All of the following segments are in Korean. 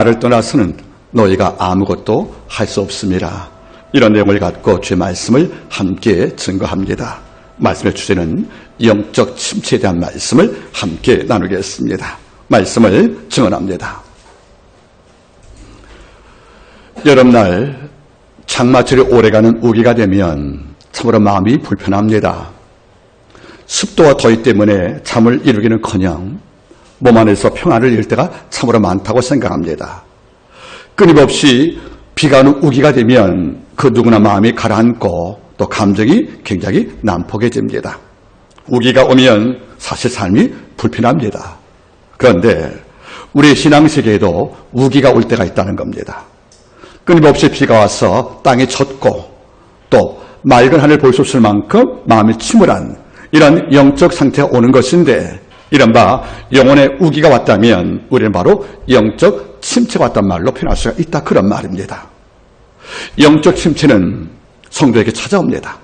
나를 떠나서는 너희가 아무것도 할 수 없습니다. 이런 내용을 갖고 주의 말씀을 함께 증거합니다. 말씀의 주제는 영적 침체에 대한 말씀을 함께 나누겠습니다. 말씀을 증언합니다. 여름날 장마철이 오래가는 우기가 되면 참으로 마음이 불편합니다. 습도와 더위 때문에 잠을 이루기는커녕 몸 안에서 평안을 잃을 때가 참으로 많다고 생각합니다. 끊임없이 비가 오는 우기가 되면 그 누구나 마음이 가라앉고 또 감정이 굉장히 난폭해집니다. 우기가 오면 사실 삶이 불편합니다. 그런데 우리 신앙세계에도 우기가 올 때가 있다는 겁니다. 끊임없이 비가 와서 땅이 젖고 또 맑은 하늘 볼 수 없을 만큼 마음이 침울한 이런 영적 상태가 오는 것인데, 이른바 영혼의 우기가 왔다면 우리는 바로 영적 침체가 왔단 말로 표현할 수가 있다, 그런 말입니다. 영적 침체는 성도에게 찾아옵니다.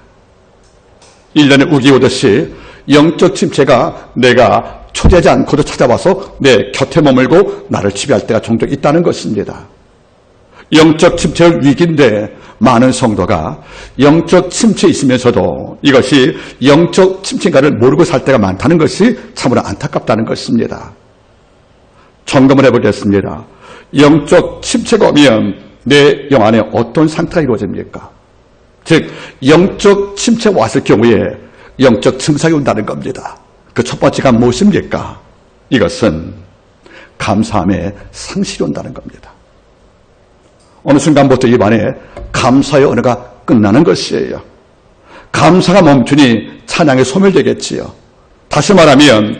1년에 우기 오듯이 영적 침체가 내가 초대하지 않고도 찾아와서 내 곁에 머물고 나를 지배할 때가 종종 있다는 것입니다. 영적 침체의 위기인데 많은 성도가 영적 침체에 있으면서도 이것이 영적 침체인가를 모르고 살 때가 많다는 것이 참으로 안타깝다는 것입니다. 점검을 해보겠습니다. 영적 침체가 오면 내 영 안에 어떤 상태가 이루어집니까? 즉 영적 침체가 왔을 경우에 영적 증상이 온다는 겁니다. 그 첫 번째가 무엇입니까? 이것은 감사함의 상실이 온다는 겁니다. 어느 순간부터 입안에 감사의 언어가 끝나는 것이에요. 감사가 멈추니 찬양이 소멸되겠지요. 다시 말하면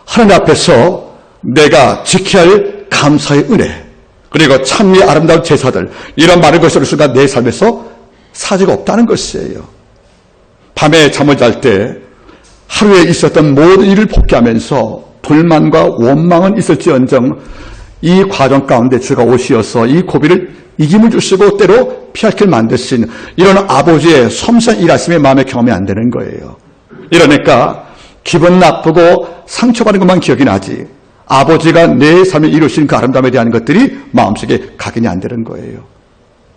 하나님 앞에서 내가 지켜야 할 감사의 은혜, 그리고 찬미의 아름다운 제사들, 이런 많은 것이 어느 순간 내 삶에서 사지가 없다는 것이에요. 밤에 잠을 잘 때 하루에 있었던 모든 일을 복귀하면서 불만과 원망은 있을지언정 이 과정 가운데 주가 오시어서 이 고비를 이김을 주시고 때로 피할 길 만드신 이런 아버지의 섬세한 일하심의 마음의 경험이 안 되는 거예요. 이러니까 기분 나쁘고 상처받는 것만 기억이 나지 아버지가 내 삶에 이루신 그 아름다움에 대한 것들이 마음속에 각인이 안 되는 거예요.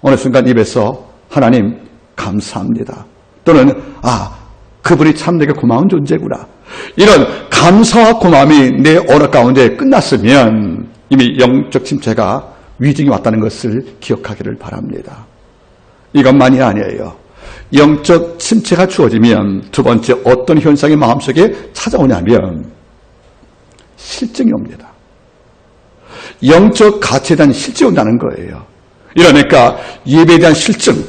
어느 순간 입에서 하나님 감사합니다, 또는 그분이 참 내게 고마운 존재구나, 이런 감사와 고마움이 내 언어 가운데 끝났으면 이미 영적 침체가 위증이 왔다는 것을 기억하기를 바랍니다. 이것만이 아니에요. 영적 침체가 주어지면 두 번째 어떤 현상이 마음속에 찾아오냐면 실증이 옵니다. 영적 가치에 대한 실증이 온다는 거예요. 이러니까 예배에 대한 실증,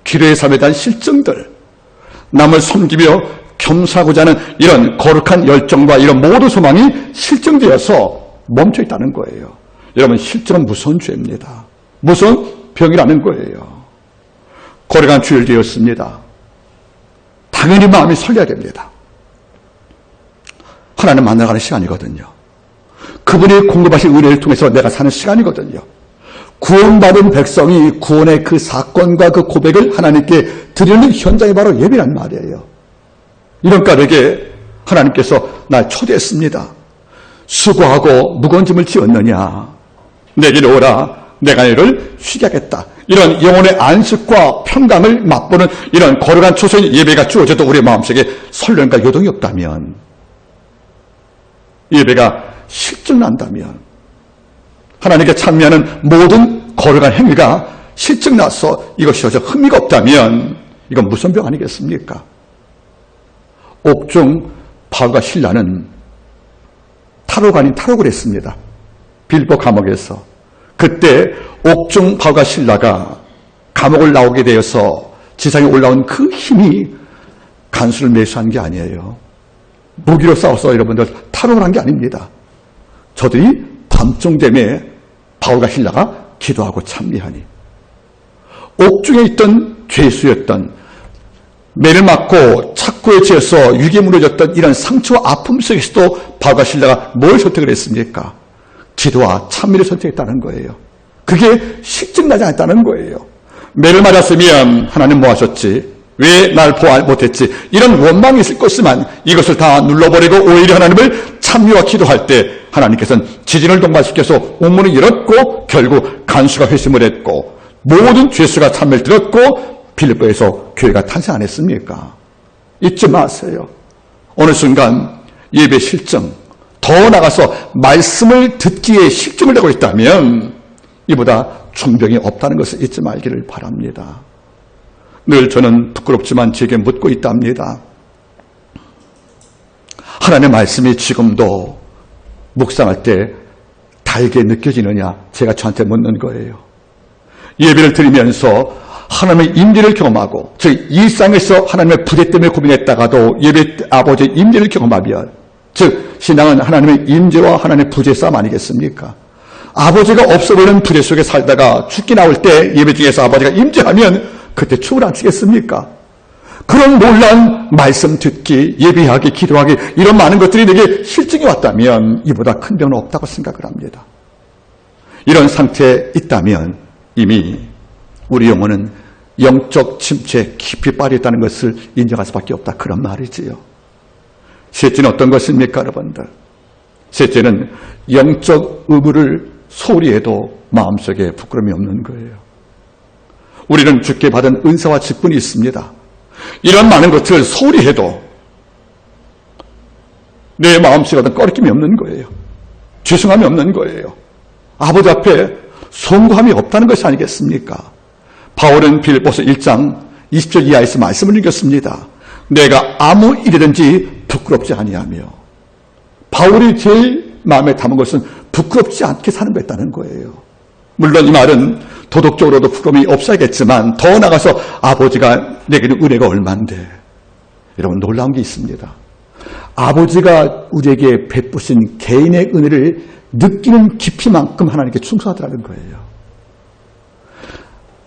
기도의 삶에 대한 실증들, 남을 섬기며 겸사하고자 하는 이런 거룩한 열정과 이런 모든 소망이 실증되어서 멈춰 있다는 거예요. 여러분, 실증은 무서운 죄입니다. 무서운 병이라는 거예요. 거룩한 주일 되었습니다. 당연히 마음이 설레야 됩니다. 하나님 만나가는 시간이거든요. 그분이 공급하신 은혜를 통해서 내가 사는 시간이거든요. 구원받은 백성이 구원의 그 사건과 그 고백을 하나님께 드리는 현장이 바로 예배란 말이에요. 이런 까닭에 하나님께서 날 초대했습니다. 수고하고 무거운 짐을 지었느냐, 내게로 오라, 내가 너를 쉬게 하겠다. 이런 영혼의 안식과 평강을 맛보는 이런 거룩한 초소의 예배가 주어져도 우리의 마음속에 설렘과 요동이 없다면, 예배가 실증난다면, 하나님께 찬미하는 모든 거룩한 행위가 실증나서 이것이 어저 흥미가 없다면 이건 무슨 병 아니겠습니까? 옥중 바울과 실라는 탈옥 아닌 탈옥을 했습니다. 빌보 감옥에서. 그때 옥중 바울과 실라가 감옥을 나오게 되어서 지상에 올라온 그 힘이 간수를 매수한 게 아니에요. 무기로 싸워서 여러분들 탈옥을 한 게 아닙니다. 저들이 밤중 되매 바울과 실라가 기도하고 찬미하니 옥중에 있던 죄수였던, 매를 맞고 착고에 지어서 육이 무너졌던 이런 상처와 아픔 속에서도 바울과 실라가 뭘 선택을 했습니까? 기도와 찬미를 선택했다는 거예요. 그게 실증나지 않았다는 거예요. 매를 맞았으면 하나님 뭐 하셨지? 왜 날 보호 못했지? 이런 원망이 있을 것이지만 이것을 다 눌러버리고 오히려 하나님을 찬미와 기도할 때 하나님께서는 지진을 동반시켜서 옥문을 열었고 결국 간수가 회심을 했고 모든 죄수가 참회를 들었고 빌립보에서 교회가 탄생 안 했습니까? 잊지 마세요. 어느 순간 예배 실정, 더 나가서 말씀을 듣기에 실증을 내고 있다면 이보다 중병이 없다는 것을 잊지 말기를 바랍니다. 늘 저는 부끄럽지만 제게 묻고 있답니다. 하나님의 말씀이 지금도 묵상할 때 달게 느껴지느냐 제가 저한테 묻는 거예요. 예배를 드리면서 하나님의 임재를 경험하고 즉 일상에서 하나님의 부재 때문에 고민했다가도 예배 아버지의 임재를 경험하면 즉 신앙은 하나님의 임재와 하나님의 부재 싸움 아니겠습니까? 아버지가 없어버리는 부재 속에 살다가 죽기 나올 때 예배 중에서 아버지가 임재하면 그때 춤을 안 추겠습니까? 그런 놀라운 말씀 듣기, 예배하기, 기도하기 이런 많은 것들이 내게 실증이 왔다면 이보다 큰 병은 없다고 생각을 합니다. 이런 상태에 있다면 이미 우리 영혼은 영적 침체에 깊이 빠져있다는 것을 인정할 수밖에 없다. 그런 말이지요. 셋째는 어떤 것입니까, 여러분들? 셋째는 영적 의무를 소홀히 해도 마음속에 부끄러움이 없는 거예요. 우리는 주께 받은 은사와 직분이 있습니다. 이런 많은 것을 소홀히 해도 내 마음속에 어떤 꺼리낌이 없는 거예요. 죄송함이 없는 거예요. 아버지 앞에 송구함이 없다는 것이 아니겠습니까? 바울은 빌립보서 1장 20절 이하에서 말씀을 읽었습니다. 내가 아무 일이든지 부끄럽지 아니하며 바울이 제일 마음에 담은 것은 부끄럽지 않게 사는 거였다는 거예요. 물론 이 말은 도덕적으로도 부끄러움이 없어야겠지만 더 나아가서 아버지가 내게는 은혜가 얼만데 여러분 놀라운 게 있습니다. 아버지가 우리에게 베푸신 개인의 은혜를 느끼는 깊이만큼 하나님께 충성하더라는 거예요.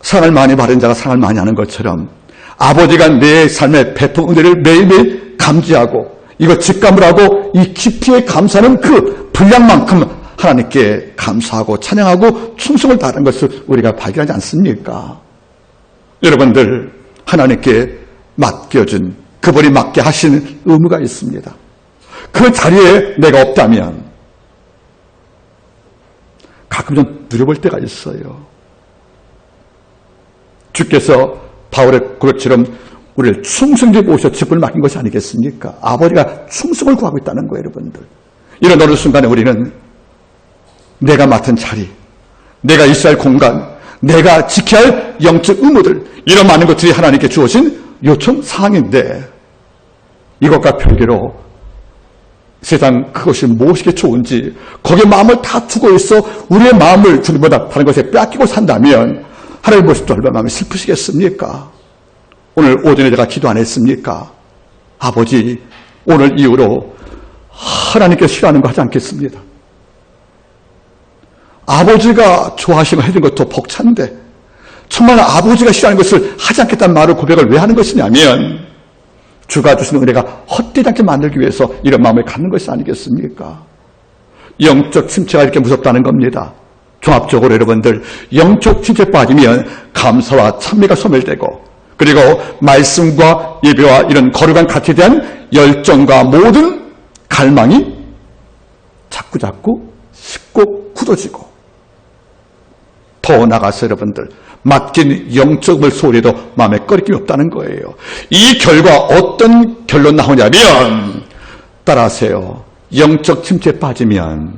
상을 많이 받은 자가 상을 많이 하는 것처럼 아버지가 내 삶에 베푼 은혜를 매일매일 감지하고 이거 직감을 하고 이 깊이에 감사하는 그 분량만큼 하나님께 감사하고 찬양하고 충성을 다하는 것을 우리가 발견하지 않습니까? 여러분들 하나님께 맡겨준 그분이 맡게 하시는 의무가 있습니다. 그 자리에 내가 없다면 가끔 좀 누려볼 때가 있어요. 주께서 바울의 고백처럼 우리를 충성되게 모셔 직분을 맡긴 것이 아니겠습니까? 아버지가 충성을 구하고 있다는 거예요, 여러분들. 이런 어느 순간에 우리는 내가 맡은 자리, 내가 있어야 할 공간, 내가 지켜야 할 영적 의무들, 이런 많은 것들이 하나님께 주어진 요청 사항인데 이것과 별개로 세상 그것이 무엇이 좋은지 거기에 마음을 다 두고 있어 우리의 마음을 주님보다 다른 것에 빼앗기고 산다면 하나님 모습도 얼마나 마음이 슬프시겠습니까? 오늘 오전에 제가 기도 안 했습니까? 아버지, 오늘 이후로 하나님께서 싫어하는 거 하지 않겠습니다. 아버지가 좋아하시는 거 해준 것도 벅찬데 정말 아버지가 싫어하는 것을 하지 않겠다는 말을 고백을 왜 하는 것이냐면 주가 주시는 은혜가 헛되지 않게 만들기 위해서 이런 마음을 갖는 것이 아니겠습니까? 영적 침체가 이렇게 무섭다는 겁니다. 종합적으로 여러분들 영적 침체에 빠지면 감사와 찬미가 소멸되고 그리고 말씀과 예배와 이런 거룩한 가치에 대한 열정과 모든 갈망이 자꾸자꾸 식고 굳어지고 더 나가서 여러분들 맡긴 영적을 소리도 마음에 꺼리낌이 없다는 거예요. 이 결과 어떤 결론 나오냐면 따라하세요. 영적 침체에 빠지면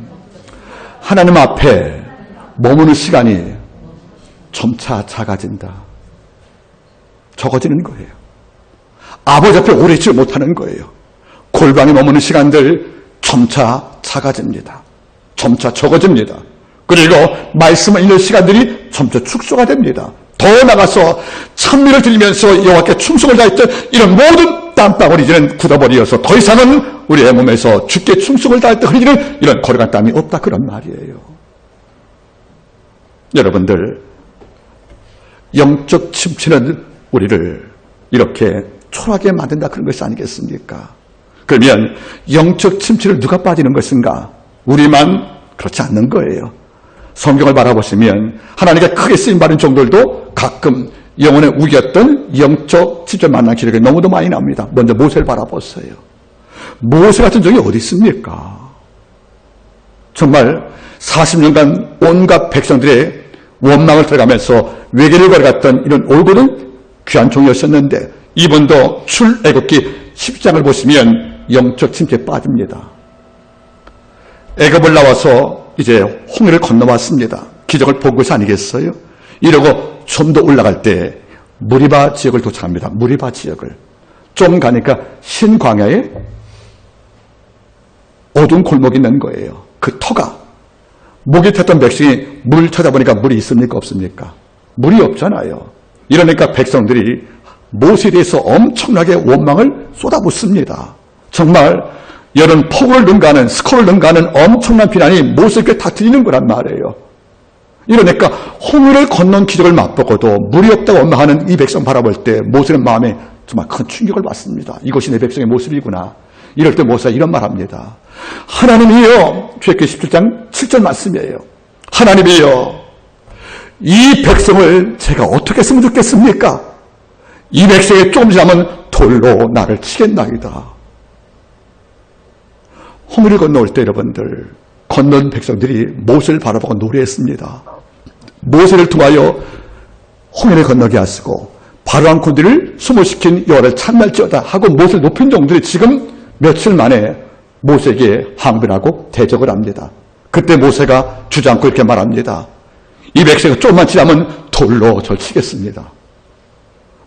하나님 앞에 머무는 시간이 점차 작아진다. 적어지는 거예요. 아버지 앞에 오래 있지 못하는 거예요. 골방에 머무는 시간들 점차 작아집니다. 점차 적어집니다. 그리고 말씀을 읽는 시간들이 점차 축소가 됩니다. 더 나가서 찬미를 들리면서 여호와께 충성을 다했던 이런 모든 땀방울이 이제는 굳어버려서 더 이상은 우리의 몸에서 주께 충성을 다했던 흐르는 이런 거룩한 땀이 없다 그런 말이에요. 여러분들 영적 침체는 우리를 이렇게 초라하게 만든다 그런 것이 아니겠습니까? 그러면 영적 침체를 누가 빠지는 것인가? 우리만 그렇지 않는 거예요. 성경을 바라보시면 하나님께 크게 쓰임받은 종들도 가끔 영혼에 우겼던 영적 침체를 만난 기록이 너무도 많이 납니다. 먼저 모세를 바라보세요. 모세 같은 종이 어디 있습니까? 정말 40년간 온갖 백성들의 원망을 들어가면서 외계를 걸어갔던 이런 올곧은 귀한 종이었었는데 이번도 출애굽기 10장을 보시면 영적 침체에 빠집니다. 애굽을 나와서 이제 홍해를 건너왔습니다. 기적을 본 것이 아니겠어요? 이러고 좀 더 올라갈 때 무리바 지역을 도착합니다. 무리바 지역을. 좀 가니까 신광야에 어두운 골목이 있는 거예요. 그 터가. 목이 탔던 백성이 물 찾아보니까 물이 있습니까? 없습니까? 물이 없잖아요. 이러니까 백성들이 모세에 대해서 엄청나게 원망을 쏟아붓습니다. 정말 여름 폭우를 능가하는 스콜을 능가하는 엄청난 비난이 모세에게 다 들리는 거란 말이에요. 이러니까 홍해를 건넌 기적을 맛보고도 물이 없다고 원망하는 이 백성 바라볼 때 모세는 마음에 정말 큰 충격을 받습니다. 이것이 내 백성의 모습이구나. 이럴 때 모세가 이런 말합니다. 하나님이여, 출애굽기 17장 7절 말씀이에요. 하나님이여, 이 백성을 제가 어떻게 했으면 좋겠습니까? 이 백성이 조금 지나면 돌로 나를 치겠나이다. 홍해를 건너올 때 여러분들, 건넌 백성들이 모세를 바라보고 노래했습니다. 모세를 통하여 홍해를 건너게 하시고 바로한 군대를 수모시킨 여호와를 찬날지어다 하고 모세를 높인 종들이 지금 며칠 만에 모세에게 항변하고 대적을 합니다. 그때 모세가 주저앉고 이렇게 말합니다. 이 백성이 조금만 지나면 돌로 절 치겠습니다.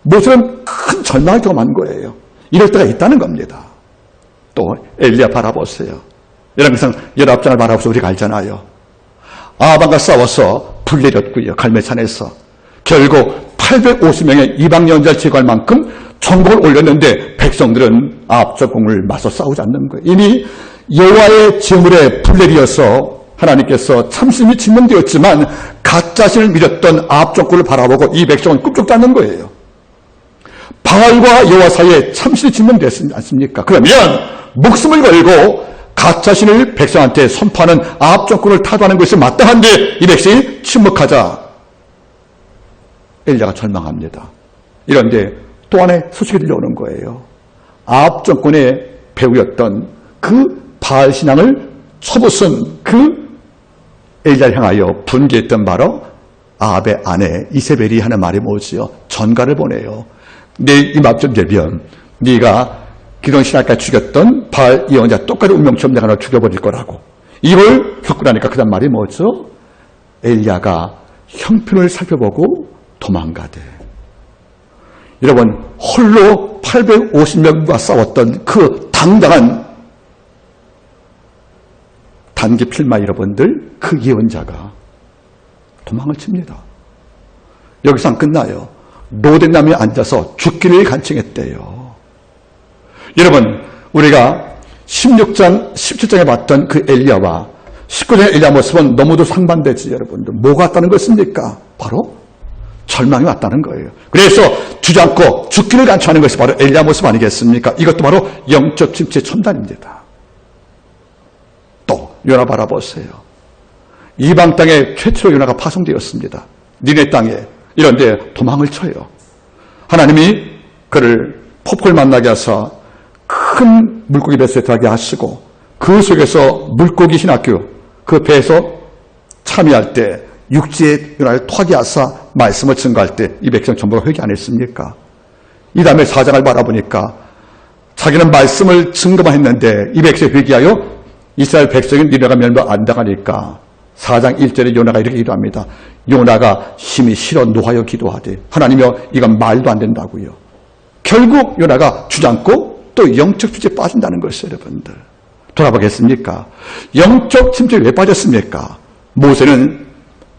모세는 큰 절망을 경험한 거예요. 이럴 때가 있다는 겁니다. 또 엘리야 바라보세요. 열왕기상 19장을 바라보서 우리가 알잖아요. 아합과 싸워서 불내렸고요. 갈매산에서. 결국 850명의 이방 예언자를 제거할 만큼 전국을 올렸는데 백성들은 아합 전공을 맞서 싸우지 않는 거예요. 이미 여호와의 제물에 불내리어서 하나님께서 참심이 증명되었지만 가짜신을 믿었던 아합 전국을 바라보고 이 백성은 꿈쩍도 않는 거예요. 바알과 여호와 사이에 참신이 증명됐지 않습니까? 그러면 목숨을 걸고 가짜신을 백성한테 선포하는 아합 정권을 타도하는 것이 마땅한데 이 백성이 침묵하자 엘리야가 절망합니다. 이런데 또 하나의 소식이 들려오는 거예요. 아합 정권의 배우였던 그 바알 신앙을 쳐부순 그 엘리야를 향하여 분개했던 바로 아합의 아내 이세벨이 하는 말이 뭐지요? 전가를 보내요. 내 이맘쯤 되면 네가 기돈 신학까지 죽였던 바알 예언자 똑같이 운명처럼 내가 너 죽여버릴 거라고. 이걸 겪고 나니까 그 다음 말이 뭐죠? 엘리야가 형편을 살펴보고 도망가되. 여러분, 홀로 850명과 싸웠던 그 당당한 단기 필마 여러분들, 그 예언자가 도망을 칩니다. 여기서 안 끝나요. 로덴나무에 앉아서 죽기를 간청했대요. 여러분, 우리가 16장, 17장에 봤던 그 엘리야와 19장의 엘리야 모습은 너무도 상반되지, 여러분들. 뭐가 왔다는 것입니까? 바로 절망이 왔다는 거예요. 그래서 주저앉고 죽기를 간청하는 것이 바로 엘리야 모습 아니겠습니까? 이것도 바로 영적 침체 첨단입니다. 또 요나 바라보세요. 이방 땅에 최초로 요나가 파송되었습니다. 니네 땅에. 이런데 도망을 쳐요. 하나님이 그를 폭풍을 만나게 하사 큰 물고기 뱃속에 들어가게 하시고 그 속에서 물고기 신학교 그 배에서 참여할 때 육지의 요나를 토하게 하사 말씀을 증거할 때 이 백성 전부가 회개 안 했습니까? 이 다음에 4장을 바라보니까 자기는 말씀을 증거만 했는데 이 백성이 회개하여 이스라엘 백성이 니네가 멸망 안 당하니까 4장 1절에 요나가 이렇게 기도합니다. 요나가 심히 싫어 노하여 기도하되 하나님이여 이건 말도 안 된다고요. 결국 요나가 주저앉고 또 영적 침체에 빠진다는 것이에요. 여러분들 돌아보겠습니까? 영적 침체에 왜 빠졌습니까? 모세는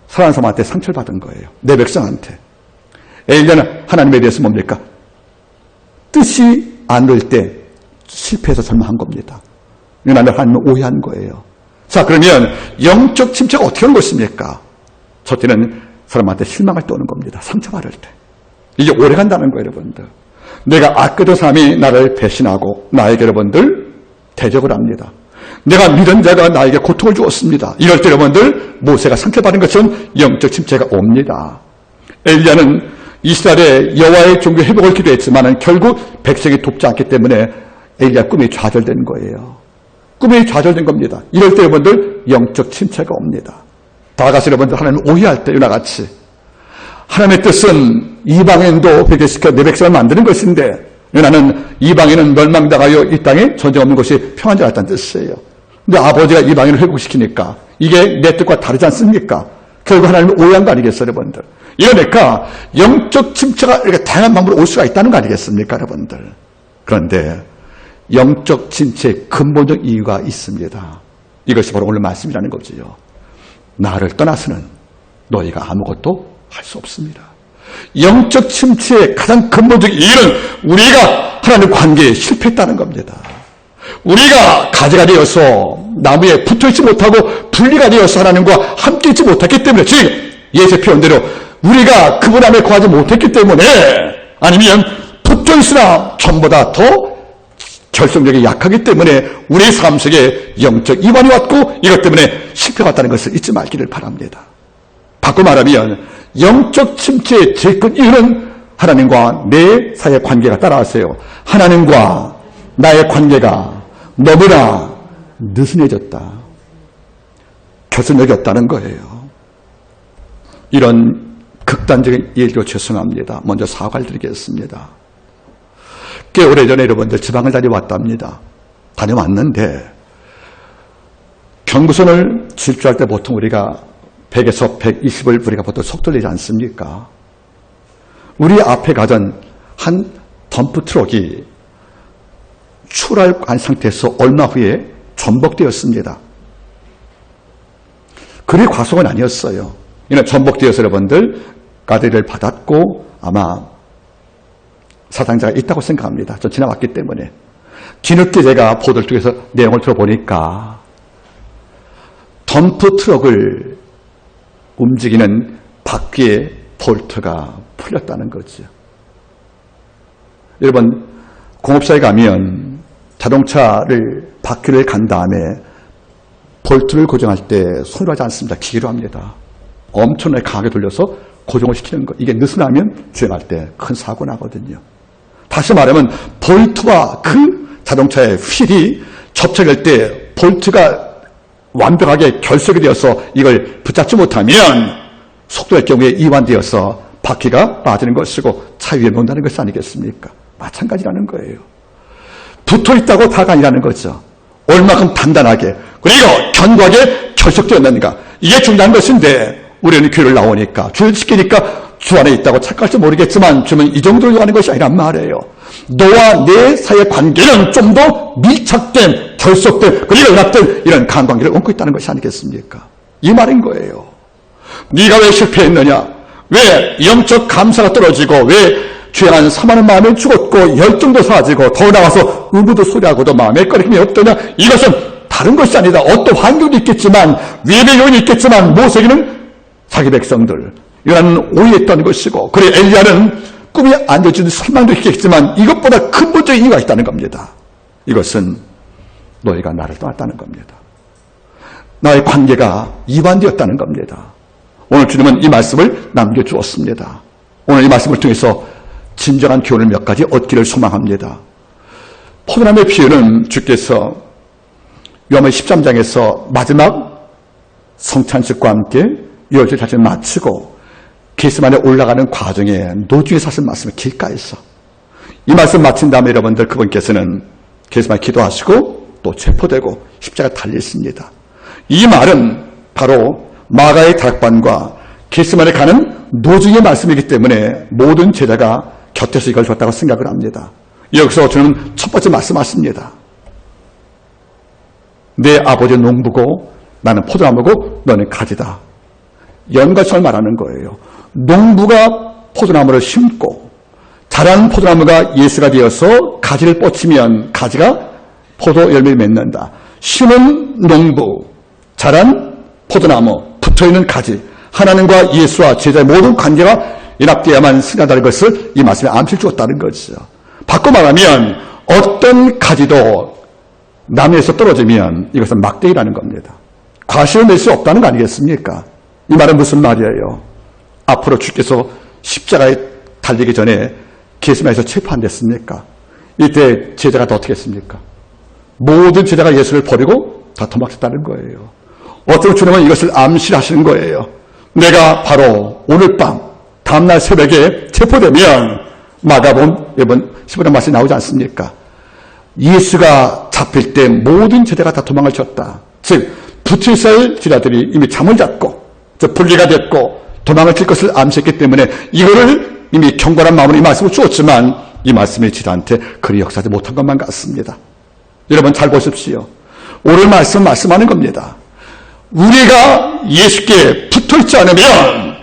사랑하는 사람한테 상처를 받은 거예요. 내 백성한테. 엘리야는 하나님에 대해서 뭡니까? 뜻이 안 될 때 실패해서 절망한 겁니다. 요나는 하나님을 오해한 거예요. 자, 그러면 영적 침체가 어떻게 하는 것입니까? 첫째는 사람한테 실망을 떠오는 겁니다. 상처받을 때. 이게 오래 간다는 거예요, 여러분들. 내가 아끼던 사람이 나를 배신하고 나에게 여러분들 대적을 합니다. 내가 믿은 자가 나에게 고통을 주었습니다. 이럴 때 여러분들 모세가 상처받은 것은 영적 침체가 옵니다. 엘리야는 이스라엘의 여호와의 종교 회복을 기도했지만 결국 백성이 돕지 않기 때문에 엘리야 꿈이 좌절된 거예요. 꿈이 좌절된 겁니다. 이럴 때 여러분들 영적 침체가 옵니다. 다 같이 여러분들 하나님 오해할 때 이와 같이 하나님의 뜻은 이방인도 회개시켜 내 백성을 만드는 것인데 나는 이방인은 멸망당하여 이 땅에 전쟁 없는 것이 평안을 갖다는 뜻이에요. 근데 아버지가 이방인을 회복시키니까 이게 내 뜻과 다르지 않습니까? 결국 하나님을 오해한 거 아니겠어요, 여러분들? 이러니까 영적 침체가 이렇게 다양한 방법으로 올 수가 있다는 거 아니겠습니까, 여러분들? 그런데 영적 침체의 근본적 이유가 있습니다. 이것이 바로 오늘 말씀이라는 거지요. 나를 떠나서는 너희가 아무것도 할 수 없습니다. 영적 침체의 가장 근본적 이유는 우리가 하나님 관계에 실패했다는 겁니다. 우리가 가지가 되어서 나무에 붙어있지 못하고 분리가 되어서 하나님과 함께 있지 못했기 때문에, 즉 예수의 표현대로 우리가 그분 안에 거하지 못했기 때문에, 아니면 붙어있으나 전보다 더 결속력이 약하기 때문에 우리의 삶 속에 영적 이반이 왔고 이것 때문에 실패가 왔다는 것을 잊지 말기를 바랍니다. 바꿔 말하면 영적 침체의 제일 큰 이유는 하나님과 내 사이의 관계가 따라왔어요. 하나님과 나의 관계가 너무나 느슨해졌다. 결속력이 없다는 거예요. 이런 극단적인 예로 죄송합니다. 먼저 사과를 드리겠습니다. 꽤 오래전에 여러분들 지방을 다녀왔답니다. 다녀왔는데 경부선을 질주할 때 보통 우리가 100에서 120을 우리가 보통 속도를 내지 않습니까? 우리 앞에 가던 한 덤프 트럭이 출발한 상태에서 얼마 후에 전복되었습니다. 그리 과속은 아니었어요. 이는 전복되어서 여러분들 가드를 받았고 아마 사상자가 있다고 생각합니다. 전 지나왔기 때문에. 뒤늦게 제가 보도를 통해서 내용을 들어보니까 덤프 트럭을 움직이는 바퀴의 볼트가 풀렸다는 거죠. 여러분, 공업사에 가면 자동차를 바퀴를 간 다음에 볼트를 고정할 때 손으로 하지 않습니다. 기계로 합니다. 엄청나게 강하게 돌려서 고정을 시키는 것. 이게 느슨하면 주행할 때 큰 사고 나거든요. 다시 말하면 볼트와 그 자동차의 휠이 접촉할 때 볼트가 완벽하게 결속이 되어서 이걸 붙잡지 못하면 속도의 경우에 이완되어서 바퀴가 빠지는 것이고 차 위에 놓는다는 것이 아니겠습니까? 마찬가지라는 거예요. 붙어있다고 다가 아니라는 거죠. 얼마큼 단단하게 그리고 견고하게 결속되었는가. 이게 중요한 것인데 우리는 교회를 나오니까 주를 지키니까 주 안에 있다고 착각할지 모르겠지만 주는 이 정도로 하는 것이 아니란 말이에요. 너와 내 사이의 관계는 좀 더 밀착된, 결속된, 그리고 연합된 이런 관계를 얹고 있다는 것이 아니겠습니까? 이 말인 거예요. 네가 왜 실패했느냐? 왜 영적 감사가 떨어지고 왜 죄한 사망하는 마음에 죽었고 열정도 사라지고 더 나가서 의무도 소리하고도 마음에 꺼림이 없더냐? 이것은 다른 것이 아니다. 어떤 환경도 있겠지만 위협의 요인이 있겠지만 모세기는 자기 백성들 이런 오해했던 것이고 그래 엘리야는 꿈이 안 되어지는 설망도 있겠지만 이것보다 근본적인 이유가 있다는 겁니다. 이것은 너희가 나를 떠났다는 겁니다. 나의 관계가 이완되었다는 겁니다. 오늘 주님은 이 말씀을 남겨주었습니다. 오늘 이 말씀을 통해서 진정한 교훈을 몇 가지 얻기를 소망합니다. 포도나무의 비유는 주께서 요한복음 13장에서 마지막 성찬식과 함께 유월절 자체를 마치고 겟세마네에 올라가는 과정에 노중에서 하신 말씀을 길가에서 이 말씀 마친 다음에 여러분들 그분께서는 겟세마네 기도하시고 또 체포되고 십자가 달리십니다. 이 말은 바로 마가의 다락방과 겟세마네에 가는 노중의 말씀이기 때문에 모든 제자가 곁에서 이걸 줬다고 생각을 합니다. 여기서 저는 첫 번째 말씀하십니다. 내 아버지는 농부고 나는 포도나무고 너는 가지다. 연관성을 말하는 거예요. 농부가 포도나무를 심고 자란 포도나무가 예수가 되어서 가지를 뻗치면 가지가 포도 열매를 맺는다. 심은 농부, 자란 포도나무, 붙어있는 가지, 하나님과 예수와 제자의 모든 관계가 연합되어야만 승리한다는 것을 이 말씀에 암시를 주었다는 거죠. 바꿔 말하면 어떤 가지도 나무에서 떨어지면 이것은 막대기라는 겁니다. 과실을 낼 수 없다는 거 아니겠습니까? 이 말은 무슨 말이에요? 앞으로 주께서 십자가에 달리기 전에 겟세마네에서 체포 안 됐습니까? 이때 제자가 더 어떻게 했습니까? 모든 제자가 예수를 버리고 다 도망쳤다는 거예요. 어떤 주님은 이것을 암시하시는 거예요. 내가 바로 오늘 밤, 다음날 새벽에 체포되면 마가복음 이번 15장 말씀이 나오지 않습니까? 예수가 잡힐 때 모든 제자가 다 도망을 쳤다. 즉 붙어 있어야 할 제자들이 이미 잠을 잤고 분리가 됐고 도망을 칠 것을 암시했기 때문에 이거를 이미 경건한 마음으로 이 말씀을 주었지만 이 말씀이 제자한테 그리 역사하지 못한 것만 같습니다. 여러분 잘 보십시오. 오늘 말씀하는 겁니다. 우리가 예수께 붙어있지 않으면,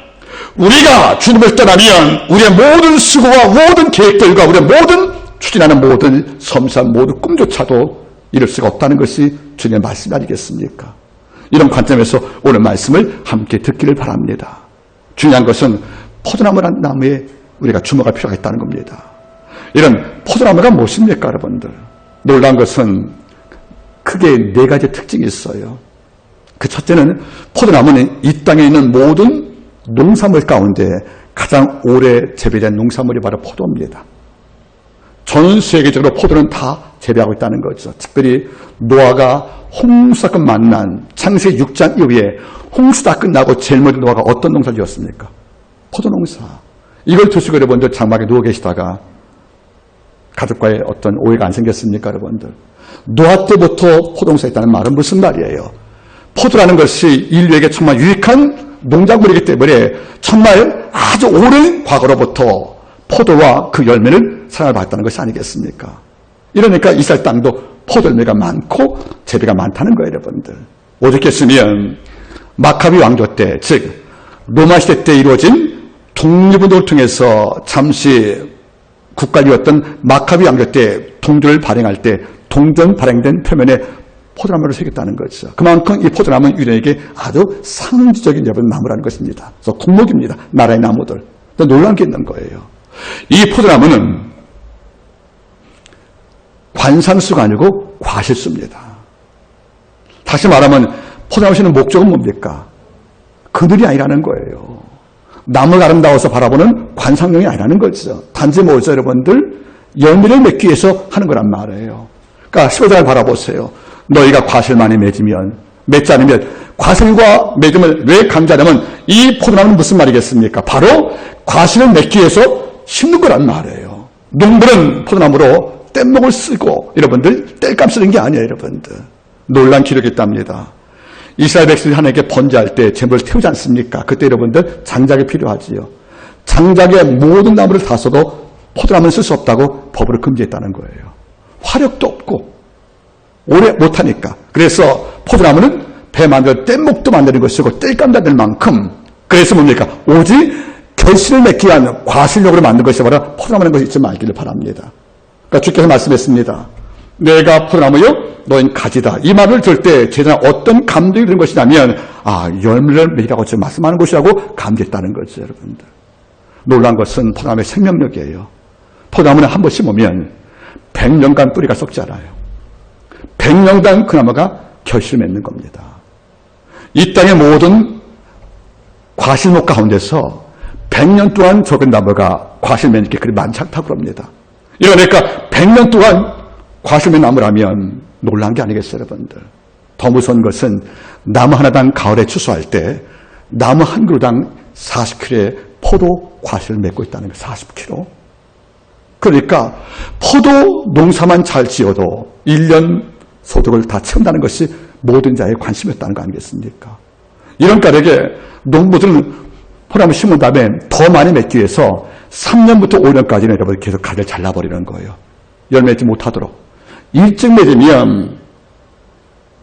우리가 주님을 떠나면 우리의 모든 수고와 모든 계획들과 우리의 모든 추진하는 모든 섬세한 모든 꿈조차도 이룰 수가 없다는 것이 주님의 말씀 아니겠습니까? 이런 관점에서 오늘 말씀을 함께 듣기를 바랍니다. 중요한 것은 포도나무에 우리가 주목할 필요가 있다는 겁니다. 이런 포도나무가 무엇입니까, 여러분들? 놀라운 것은 크게 4가지 특징이 있어요. 그 첫째는 포도나무는 이 땅에 있는 모든 농산물 가운데 가장 오래 재배된 농산물이 바로 포도입니다. 전 세계적으로 포도는 다 재배하고 있다는 거죠. 특별히 노아가 홍수사건 만난 창세기 6장 이후에 홍수가 끝나고 제일 먼저 노아가 어떤 농사를 지었습니까? 포도농사. 이걸 두시고 여러분들 장막에 누워 계시다가 가족과의 어떤 오해가 안 생겼습니까, 여러분들? 노아 때부터 포도농사 있다는 말은 무슨 말이에요? 포도라는 것이 인류에게 정말 유익한 농작물이기 때문에 정말 아주 오랜 과거로부터 포도와 그 열매를 사랑을 받았다는 것이 아니겠습니까? 이러니까 이스라엘 땅도 포도 열매가 많고 재배가 많다는 거예요, 여러분들. 오죽했으면 마카비 왕조 때, 즉 로마 시대 때 이루어진 독립운동을 통해서 잠시 국가이었던 마카비 왕조 때 동전을 발행할 때 동전 발행된 표면에 포도나무를 새겼다는 거죠. 그만큼 이 포도나무는 유대에게 아주 상징적인 여러분 나무라는 것입니다. 그래서 국목입니다. 나라의 나무들. 놀라운 게 있는 거예요. 이 포도나무는 관상수가 아니고 과실수입니다. 다시 말하면 포도나무 심는 목적은 뭡니까? 그늘이 아니라는 거예요. 나무가 아름다워서 바라보는 관상용이 아니라는 거죠. 단지 뭐죠, 여러분들? 열매를 맺기 위해서 하는 거란 말이에요. 그러니까 15장을 바라보세요. 너희가 과실 많이 맺지 않으면 과실과 맺음을 왜 강조하냐면 이 포도나무는 무슨 말이겠습니까? 바로 과실을 맺기 위해서 심는 거란 말이에요. 농부는 포도나무로 뗏목을 쓰고 여러분들 땔감 쓰는 게 아니에요, 여러분들. 놀란 기록이 있답니다. 이스라엘 백성이 하나님께 번제할 때 제물을 태우지 않습니까? 그때 여러분들 장작이 필요하지요. 장작의 모든 나무를 다 써도 포도나무는 쓸 수 없다고 법으로 금지했다는 거예요. 화력도 없고 오래 못하니까. 그래서 포도나무는 배 만들 뗏목도 만드는 것이고 땔감 만들 만큼, 그래서 뭡니까? 오직 결실을 맺기 위한 과실력으로 만든 것이 바로 포도나무라는 것이 잊지 말기를 바랍니다. 그러니까 주께서 말씀했습니다. 내가 포도나무요 너희는 가지다. 이 말을 들을 때 제자는 어떤 감동이 드는 것이냐면 열매를 맺으라고 지금 말씀하는 것이라고 감지했다는 거죠, 여러분들. 놀란 것은 포도나무의 생명력이에요. 포도나무는 한 번 심으면 100년간 뿌리가 썩지 않아요. 100년간 그 나무가 결실을 맺는 겁니다. 이 땅의 모든 과실목 가운데서 100년 동안 적은 나무가 과실 맺는 게 그리 많지 않다고 그럽니다. 그러니까 100년 동안 과실 맺는 나무라면 놀란 게 아니겠어요, 여러분들. 더 무서운 것은 나무 하나당 가을에 추수할 때 나무 한 그루당 40kg의 포도 과실을 맺고 있다는 거예요. 40kg. 그러니까 포도 농사만 잘 지어도 1년 소득을 다 채운다는 것이 모든 자의 관심이었다는 거 아니겠습니까? 이런 까닭에 농부들은 포도나무 심은 다음에 더 많이 맺기 위해서 3년부터 5년까지는 여러분 계속 가지를 잘라버리는 거예요. 열 맺지 못하도록. 일찍 맺으면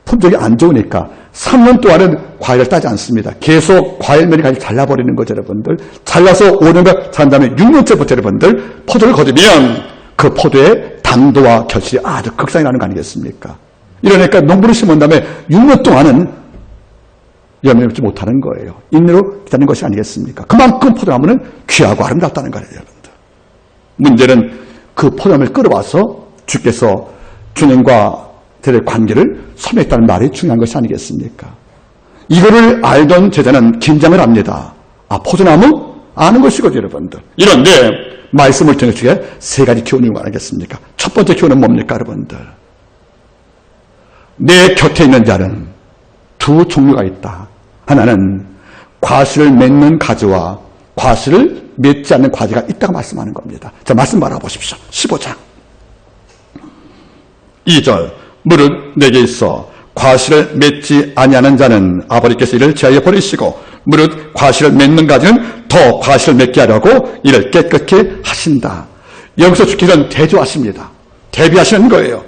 품종이 안 좋으니까 3년 동안은 과일을 따지 않습니다. 계속 과일 맺이까지 잘라버리는 거죠, 여러분들. 잘라서 5년간 자란 다음에 6년째부터 여러분들 포도를 거두면 그 포도의 당도와 결실이 아주 극상이 나는 거 아니겠습니까? 이러니까 농부를 심은 다음에 6년 동안은 열매 맺지 못하는 거예요. 인내로 기다리는 것이 아니겠습니까? 그만큼 포도나무는 귀하고 아름답다는 거예요, 여러분들. 문제는 그 포도나무를 끌어와서 주께서 주님과 들의 관계를 소멸했다는 말이 중요한 것이 아니겠습니까? 이거를 알던 제자는 긴장을 합니다. 포도나무? 아는 것이거든요, 여러분들. 이런데 말씀을 통해 주게 3가지 교훈을 말하겠습니까? 첫 번째 교훈은 뭡니까, 여러분들? 내 곁에 있는 자는 두 종류가 있다. 하나는 과실을 맺는 가지와 과실을 맺지 않는 가지가 있다고 말씀하는 겁니다. 자, 말씀 바라보십시오. 15장 2절 무릇 내게 있어 과실을 맺지 아니하는 자는 아버지께서 이를 제하여 버리시고 무릇 과실을 맺는 가지는 더 과실을 맺게 하려고 이를 깨끗게 하신다. 여기서 주께서는 대조하십니다. 대비하시는 거예요.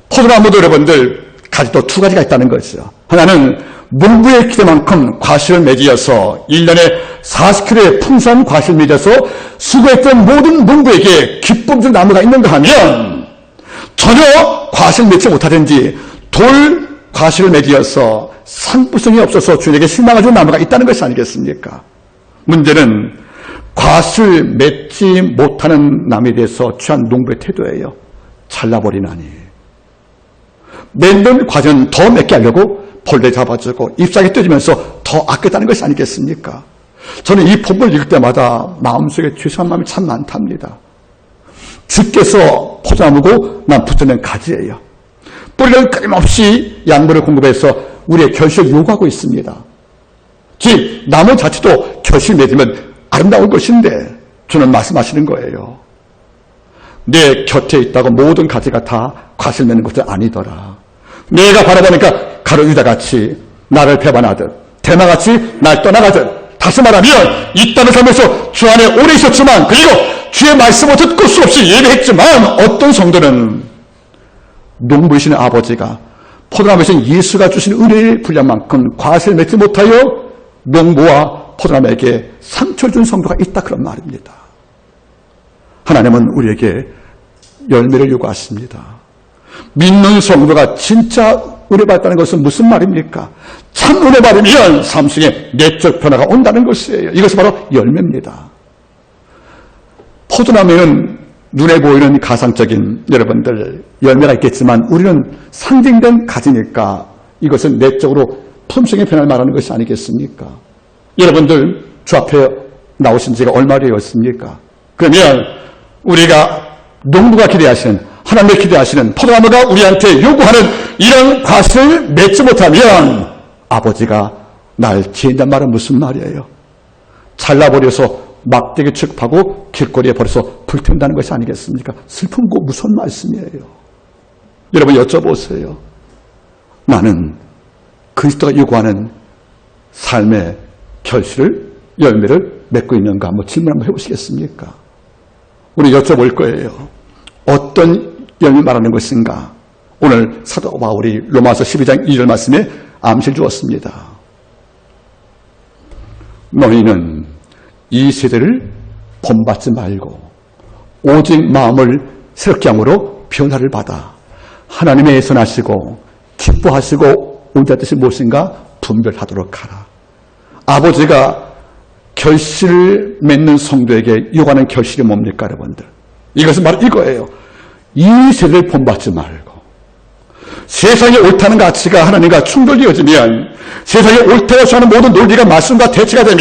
포도나무도 여러분들 가지도 두 가지가 있다는 거죠. 하나는 농부의 기대만큼 과실을 맺어서 1년에 40kg의 풍성한 과실을 맺어서 수고했던 모든 농부에게 기쁨 줄 나무가 있는가 하면 전혀 과실 맺지 못하든지 돌 과실을 맺어서 상품성이 없어서 주인에게 실망하는 나무가 있다는 것이 아니겠습니까? 문제는 과실 맺지 못하는 나무에 대해서 취한 농부의 태도예요. 잘라버리나니. 맺는 과정은 더 맺게 하려고 벌레 잡아주고 잎사귀 뜯으면서 더 아꼈다는 것이 아니겠습니까? 저는 이 본문을 읽을 때마다 마음속에 죄송한 마음이 참 많답니다. 주께서 포도나무고 난 붙어낸 가지예요. 뿌리를 끊임없이 양분을 공급해서 우리의 결실을 요구하고 있습니다. 즉 나무 자체도 결실 맺으면 아름다울 것인데 주는 말씀하시는 거예요. 내 곁에 있다고 모든 가지가 다 과실 맺는 것은 아니더라. 내가 바라보니까 가루 유다같이 나를 배반하듯 대마같이 날 떠나가듯 다시 말하면 이 땅의 삶에서 주 안에 오래 있었지만 그리고 주의 말씀을 듣고 수없이 예배했지만 어떤 성도는 농부이신 아버지가 포도나무이신 예수가 주신 은혜의 분량만큼 과실을 맺지 못하여 농부와 포도나무에게 상처를 준 성도가 있다 그런 말입니다. 하나님은 우리에게 열매를 요구하십니다. 믿는 성도가 진짜 은혜 받았다는 것은 무슨 말입니까? 참 은혜 받으면 삶 속에 내적 변화가 온다는 것이에요. 이것이 바로 열매입니다. 포도나무에는 눈에 보이는 가상적인 여러분들 열매가 있겠지만 우리는 상징된 가지니까 이것은 내적으로 품성의 변화를 말하는 것이 아니겠습니까? 여러분들 주 앞에 나오신 지가 얼마 되었습니까? 그러면 우리가 농부가 기대하시는 하나님을 기대하시는 포도나무가 우리한테 요구하는 이런 과실을 맺지 못하면 아버지가 날 지인단 말은 무슨 말이에요? 잘라버려서 막대기 취급하고 길거리에 버려서 불태운다는 것이 아니겠습니까? 슬픈고 무서운 말씀이에요. 여러분 여쭤보세요. 나는 그리스도가 요구하는 삶의 결실을 열매를 맺고 있는가 한번 질문 한번 해보시겠습니까? 우리 여쭤볼 거예요. 어떤 열매 말하는 것인가? 오늘 사도 바울이 로마서 12장 2절 말씀에 암시를 주었습니다. 너희는 이 세대를 본받지 말고 오직 마음을 새롭게 함으로 변화를 받아 하나님의 선하시고 기뻐하시고 온전한 뜻이 무엇인가 분별하도록 하라. 아버지가 결실을 맺는 성도에게 요구하는 결실이 뭡니까 여러분들? 이것은 바로 이거예요. 이 세대를 본받지 말고 세상에 옳다는 가치가 하나님과 충돌되어지면 세상에 옳다고 하는 모든 논리가 말씀과 대치가 되면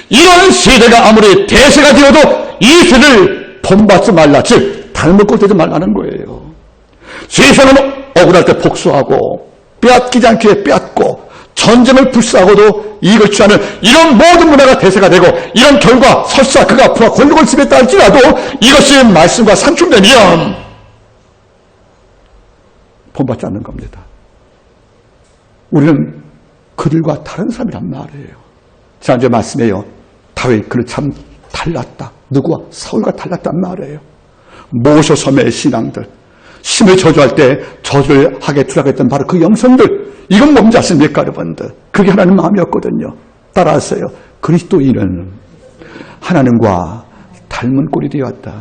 이런 세대가 아무리 대세가 되어도 이 세대를 본받지 말라. 즉 닮을 꼴 되지 말라는 거예요. 세상은 억울할 때 복수하고 빼앗기지 않게 빼앗고 전쟁을 불사하고도 이익을 취하는 이런 모든 문화가 대세가 되고 이런 결과 설사 그가 앞으로 권력을 지냈다 할지라도 이것이 말씀과 상충되면 본받지 않는 겁니다. 우리는 그들과 다른 사람이란 말이에요. 지난주에 말씀해요. 다윗 그는 참 달랐다. 누구와? 사울과 달랐단 말이에요. 모세 섬의 신앙들 심을 저주할 때 저주를 하게 투락했던 바로 그 영성들 이건 뭔지 아십니까 여러분들? 그게 하나님 마음이었거든요. 따라하세요. 그리스도인은 하나님과 닮은 꼴이 되었다.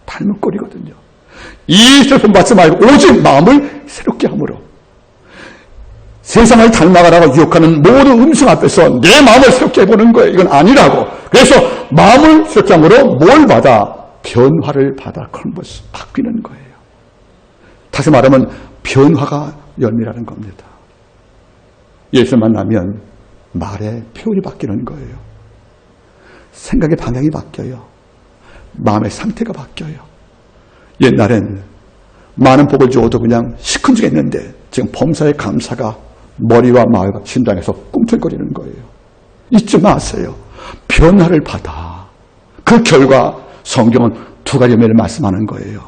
닮은 꼴이거든요. 이 슬픔 받지 말고 오직 마음을 새롭게 함으로 세상을 닮아가라고 유혹하는 모든 음성 앞에서 내 마음을 새롭게 해보는 거예요. 이건 아니라고. 그래서 마음을 새롭게 함으로 뭘 받아? 변화를 받아 컨버스 바뀌는 거예요. 다시 말하면 변화가 열매라는 겁니다. 예수 만나면 말의 표현이 바뀌는 거예요. 생각의 방향이 바뀌어요. 마음의 상태가 바뀌어요. 옛날엔 많은 복을 주어도 그냥 시큰둥했는데 지금 범사의 감사가 머리와 마음과 심장에서 꿈틀거리는 거예요. 잊지 마세요. 변화를 받아. 그 결과 성경은 두 가지 의미를 말씀하는 거예요.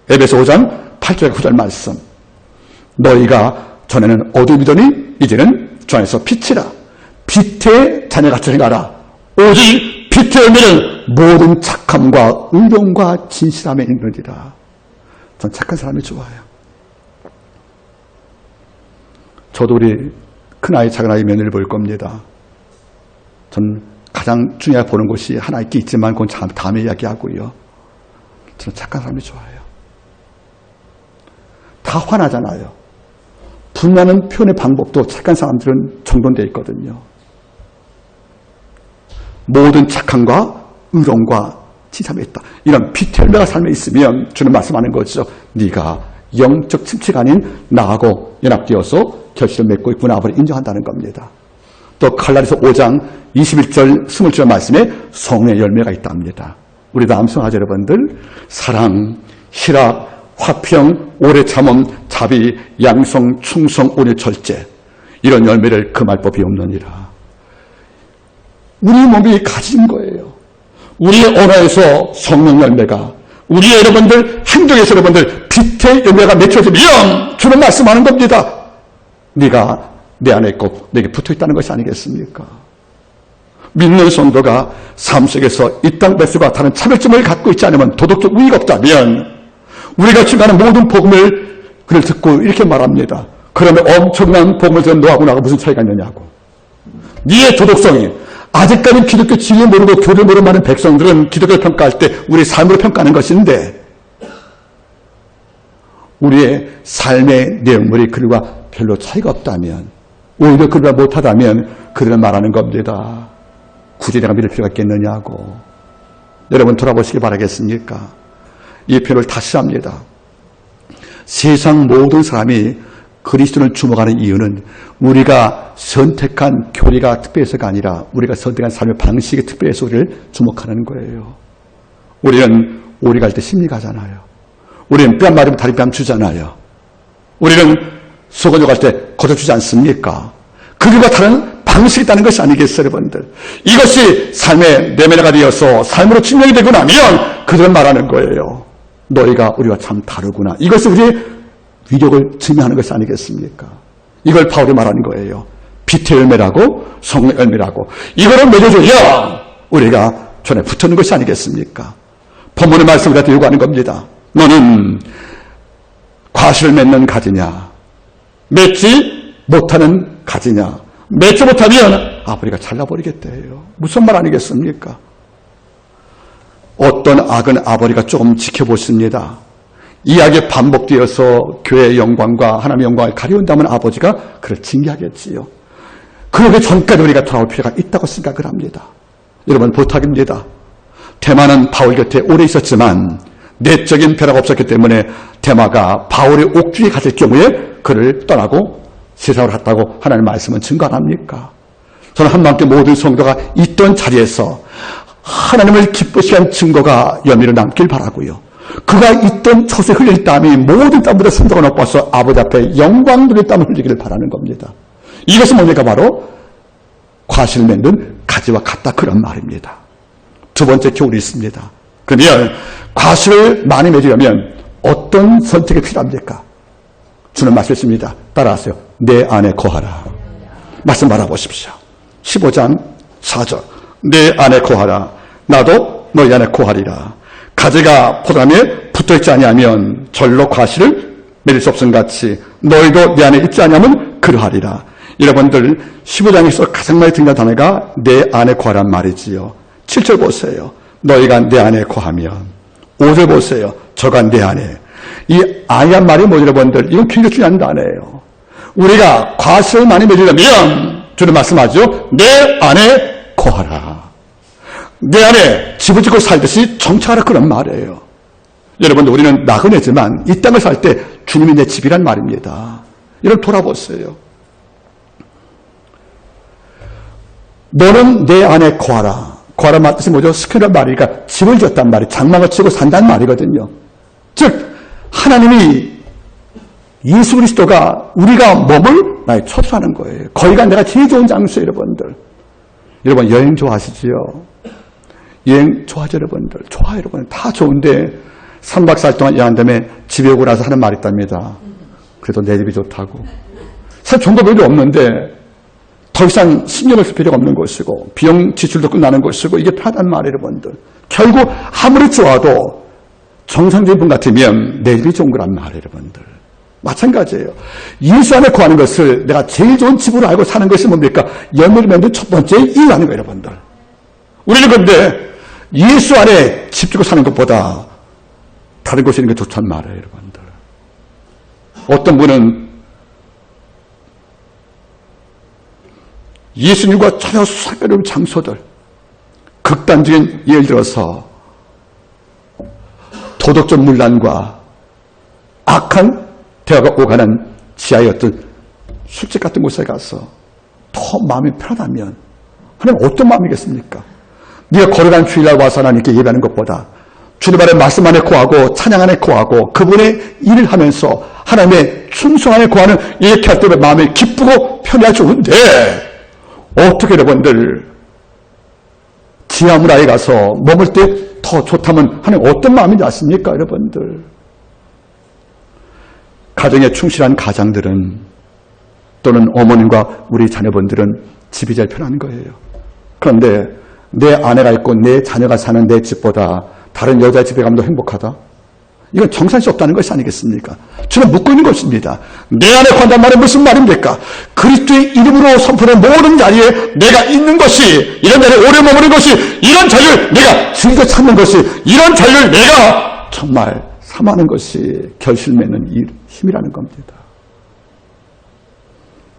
에베소 5장 8절 9절 말씀. 너희가 전에는 어둠이더니 이제는 주 안에서 빛이라. 빛의 자녀같이 행하라. 오직 빛의 의미는 모든 착함과 의로움과 진실함에 있느니라. 전 착한 사람이 좋아요. 저도 우리 큰아이 작은아이 며느리를 볼 겁니다. 전 가장 중요하게 보는 곳이 하나 있긴 있지만 그건 다음에 이야기하고요. 저는 착한 사람이 좋아요. 다 화나잖아요. 분나는 표현의 방법도 착한 사람들은 정돈되어 있거든요. 모든 착함과 의로움과 진실함에 있다. 이런 빛의 열매가 삶에 있으면 주는 말씀하는 거죠. 네가 영적 침체가 아닌 나하고 연합되어서 결실을 맺고 있구나 하고 인정한다는 겁니다. 또 갈라디아서 5장 21절 20절 말씀에 성령의 열매가 있답니다. 우리 남성아재 여러분들 사랑, 희락, 화평, 오래 참음, 자비, 양성, 충성, 온유, 절제 이런 열매를 금할 법이 없느니라. 우리 몸이 가진 거예요. 우리의 언어에서 성령 열매가, 우리의 여러분들 행동에서 여러분들 빛의 열매가 맺혀지면 주는 말씀하는 겁니다. 네가 내 안에 있고 내게 붙어있다는 것이 아니겠습니까? 믿는 성도가 삶 속에서 이 땅 백성과 다른 차별점을 갖고 있지 않으면 도덕적 우위가 없다면 우리가 주가는 모든 복음을 그를 듣고 이렇게 말합니다. 그러면 엄청난 복음을 들은 너하고 나하고 무슨 차이가 있느냐고. 네의 도덕성이 아직까지 기독교 진리 모르고 교를 모르는 많은 백성들은 기독교를 평가할 때 우리의 삶으로 평가하는 것인데 우리의 삶의 내용물이 그들과 별로 차이가 없다면 오히려 그들과 못하다면 그들은 말하는 겁니다. 굳이 내가 믿을 필요가 있겠느냐고. 여러분 돌아보시기 바라겠습니까? 이 표현을 다시 합니다. 세상 모든 사람이 그리스도를 주목하는 이유는 우리가 선택한 교리가 특별해서가 아니라 우리가 선택한 삶의 방식이 특별해서 우리를 주목하는 거예요. 우리는 오리 갈 때 심리 가잖아요. 우리는 뺨 맞으면 다리 뺨 주잖아요. 우리는 소고기 갈 때 거둬주지 않습니까? 그들과 다른 방식이 있다는 것이 아니겠어요, 여러분들? 이것이 삶의 내면화가 되어서 삶으로 증명이 되고 나면 그들은 말하는 거예요. 너희가 우리와 참 다르구나. 이것이 우리의 위력을 증명하는 것이 아니겠습니까? 이걸 바울이 말하는 거예요. 빛의 열매라고 성령의 열매라고. 이거를 맺어줘야 우리가 전에 붙는 것이 아니겠습니까? 본문의 말씀을 갖다 요구하는 겁니다. 너는 과실을 맺는 가지냐? 맺지 못하는 가지냐? 맺지 못하면 아버지가 잘라버리겠대요. 무슨 말 아니겠습니까? 어떤 악은 아버지가 조금 지켜보십니다. 이 악이 반복되어서 교회의 영광과 하나님의 영광을 가려운다면 아버지가 그를 징계하겠지요. 그러기 전까지 우리가 돌아올 필요가 있다고 생각을 합니다. 여러분 부탁입니다. 데마는 바울 곁에 오래 있었지만 내적인 변화가 없었기 때문에 데마가 바울의 옥중에 갇힐 경우에 그를 떠나고 세상으로 갔다고 하나님의 말씀은 증거 안 합니까? 저는 한마음께 모든 성도가 있던 자리에서 하나님을 기쁘시게 한 증거가 연미로 남길 바라고요. 그가 있던 처소에 흘릴 땀이 모든 땀보다 순도가 높아서 아버지 앞에 영광 누릴 땀을 흘리기를 바라는 겁니다. 이것은 뭡니까? 바로 과실을 맺는 가지와 같다 그런 말입니다. 두 번째 교훈이 있습니다. 그러면 과실을 많이 맺으려면 어떤 선택이 필요합니까? 주는 말씀입니다. 따라하세요. 내 안에 거하라. 말씀 바라보십시오. 15장 4절. 내 안에 거하라. 나도 너희 안에 거하리라. 가지가 포도나무에 붙어있지 아니하면 절로 과실을 맺을 수 없음 같이 너희도 내 안에 있지 아니하면 그러하리라. 여러분들 15장에서 가장 많이 등장한 단어가 내 안에 거하란 말이지요. 7절 보세요. 너희가 내 안에 거하면. 5절 보세요. 저가 내 안에. 이 아이한 말이 뭐죠, 여러분들? 이건 굉장히 중요한 단어예요. 우리가 과실을 많이 맺으려면 주는 말씀하죠. 내 안에 거하라. 내 안에 집을 짓고 살듯이 정착하라 그런 말이에요. 여러분들 우리는 나그네지만 이 땅을 살 때 주님이 내 집이란 말입니다. 여러분 돌아보세요. 너는 내 안에 거하라. 거하라 말 뜻이 뭐죠? 스크란 말이니까 집을 지었단 말이 장막을 치고 산다는 말이거든요. 즉 하나님이 예수 그리스도가 우리가 머물 나의 처소하는 거예요. 거기가 내가 제일 좋은 장소예요, 여러분들. 여러분 여행 좋아하시지요? 여행 좋아하죠, 여러분들? 좋아요, 여러분. 다 좋은데 3박 4일 동안 여행한 다음에 집에 오고 나서 하는 말이 있답니다. 그래도 내 집이 좋다고. 사실 좋은 거 별로 없는데 더 이상 신경을 쓸 필요가 없는 것이고 비용 지출도 끝나는 것이고 이게 편하단 말이에요, 여러분들. 결국 아무리 좋아도 정상적인 분 같으면 내 집이 좋은 거란 말이에요, 여러분들. 마찬가지예요. 예수 안에 거하는 것을 내가 제일 좋은 집으로 알고 사는 것이 뭡니까? 열매를 맺는 첫 번째 이유라는 거예요, 여러분들. 우리는 근데 예수 안에 집 주고 사는 것보다 다른 곳에 있는 게 좋단 말이에요, 여러분들. 어떤 분은 예수님과 전혀 상관없는 장소들, 극단적인 예를 들어서 도덕적 문란과 악한 대화가 오가는 지하의 어떤 술집 같은 곳에 가서 더 마음이 편하다면 하나님 어떤 마음이겠습니까? 네가 걸어간 주일날 와서 하나님께 예배하는 것보다 주님 안에 말씀 안에 거하고 찬양 안에 거하고 그분의 일을 하면서 하나님의 충성 안에 거하는 이렇게 할 때 마음이 기쁘고 편해야 좋은데 어떻게 여러분들 지하문화에 가서 머물 때 더 좋다면 하나님 어떤 마음인지 아십니까, 여러분들? 가정에 충실한 가장들은 또는 어머님과 우리 자녀분들은 집이 제일 편한 거예요. 그런데 내 아내가 있고 내 자녀가 사는 내 집보다 다른 여자 집에 가면 더 행복하다? 이건 정상일 수 없다는 것이 아니겠습니까? 주는 묻고 있는 것입니다. 내 안에 관단 말은 무슨 말입니까? 그리스도의 이름으로 선포된 모든 자리에 내가 있는 것이, 이런 자리에 오래 머무는 것이, 이런 자리를 내가 즐겨 찾는 것이, 이런 자리를 내가 정말 삼하는 것이 결실 맺는 힘이라는 겁니다.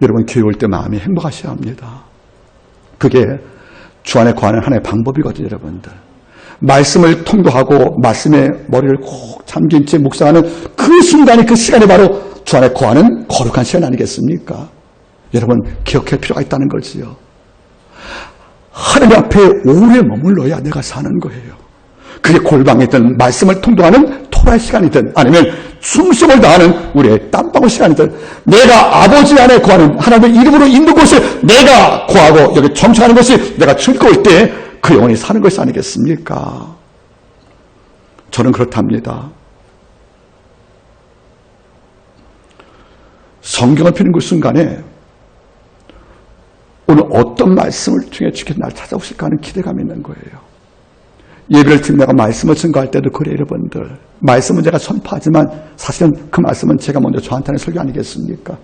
여러분 교회 올 때 마음이 행복하셔야 합니다. 그게 주 안에 거하는 하나의 방법이거든요, 여러분들. 말씀을 통도하고 말씀에 머리를 콕 잠긴 채 묵상하는 그 순간이, 그 시간이 바로 주 안에 거하는 거룩한 시간 아니겠습니까? 여러분 기억할 필요가 있다는 거지요. 하나님 앞에 오래 머물러야 내가 사는 거예요. 그게 골방이든 말씀을 통도하는 토라의 시간이든 아니면 숨쉬을 다하는 우리의 땀방울 시간이든 내가 아버지 안에 거하는 하나님의 이름으로 있는 곳에 내가 거하고 여기 정착하는 것이 내가 즐거울 때 그 영혼이 사는 것이 아니겠습니까? 저는 그렇답니다. 성경을 펴는 그 순간에 오늘 어떤 말씀을 통해 주께서 날 찾아오실까 하는 기대감이 있는 거예요. 예배를 드리며 내가 말씀을 증거할 때도 그래요, 여러분들. 말씀은 제가 선포하지만 사실은 그 말씀은 제가 먼저 저한테 하는 설교 아니겠습니까?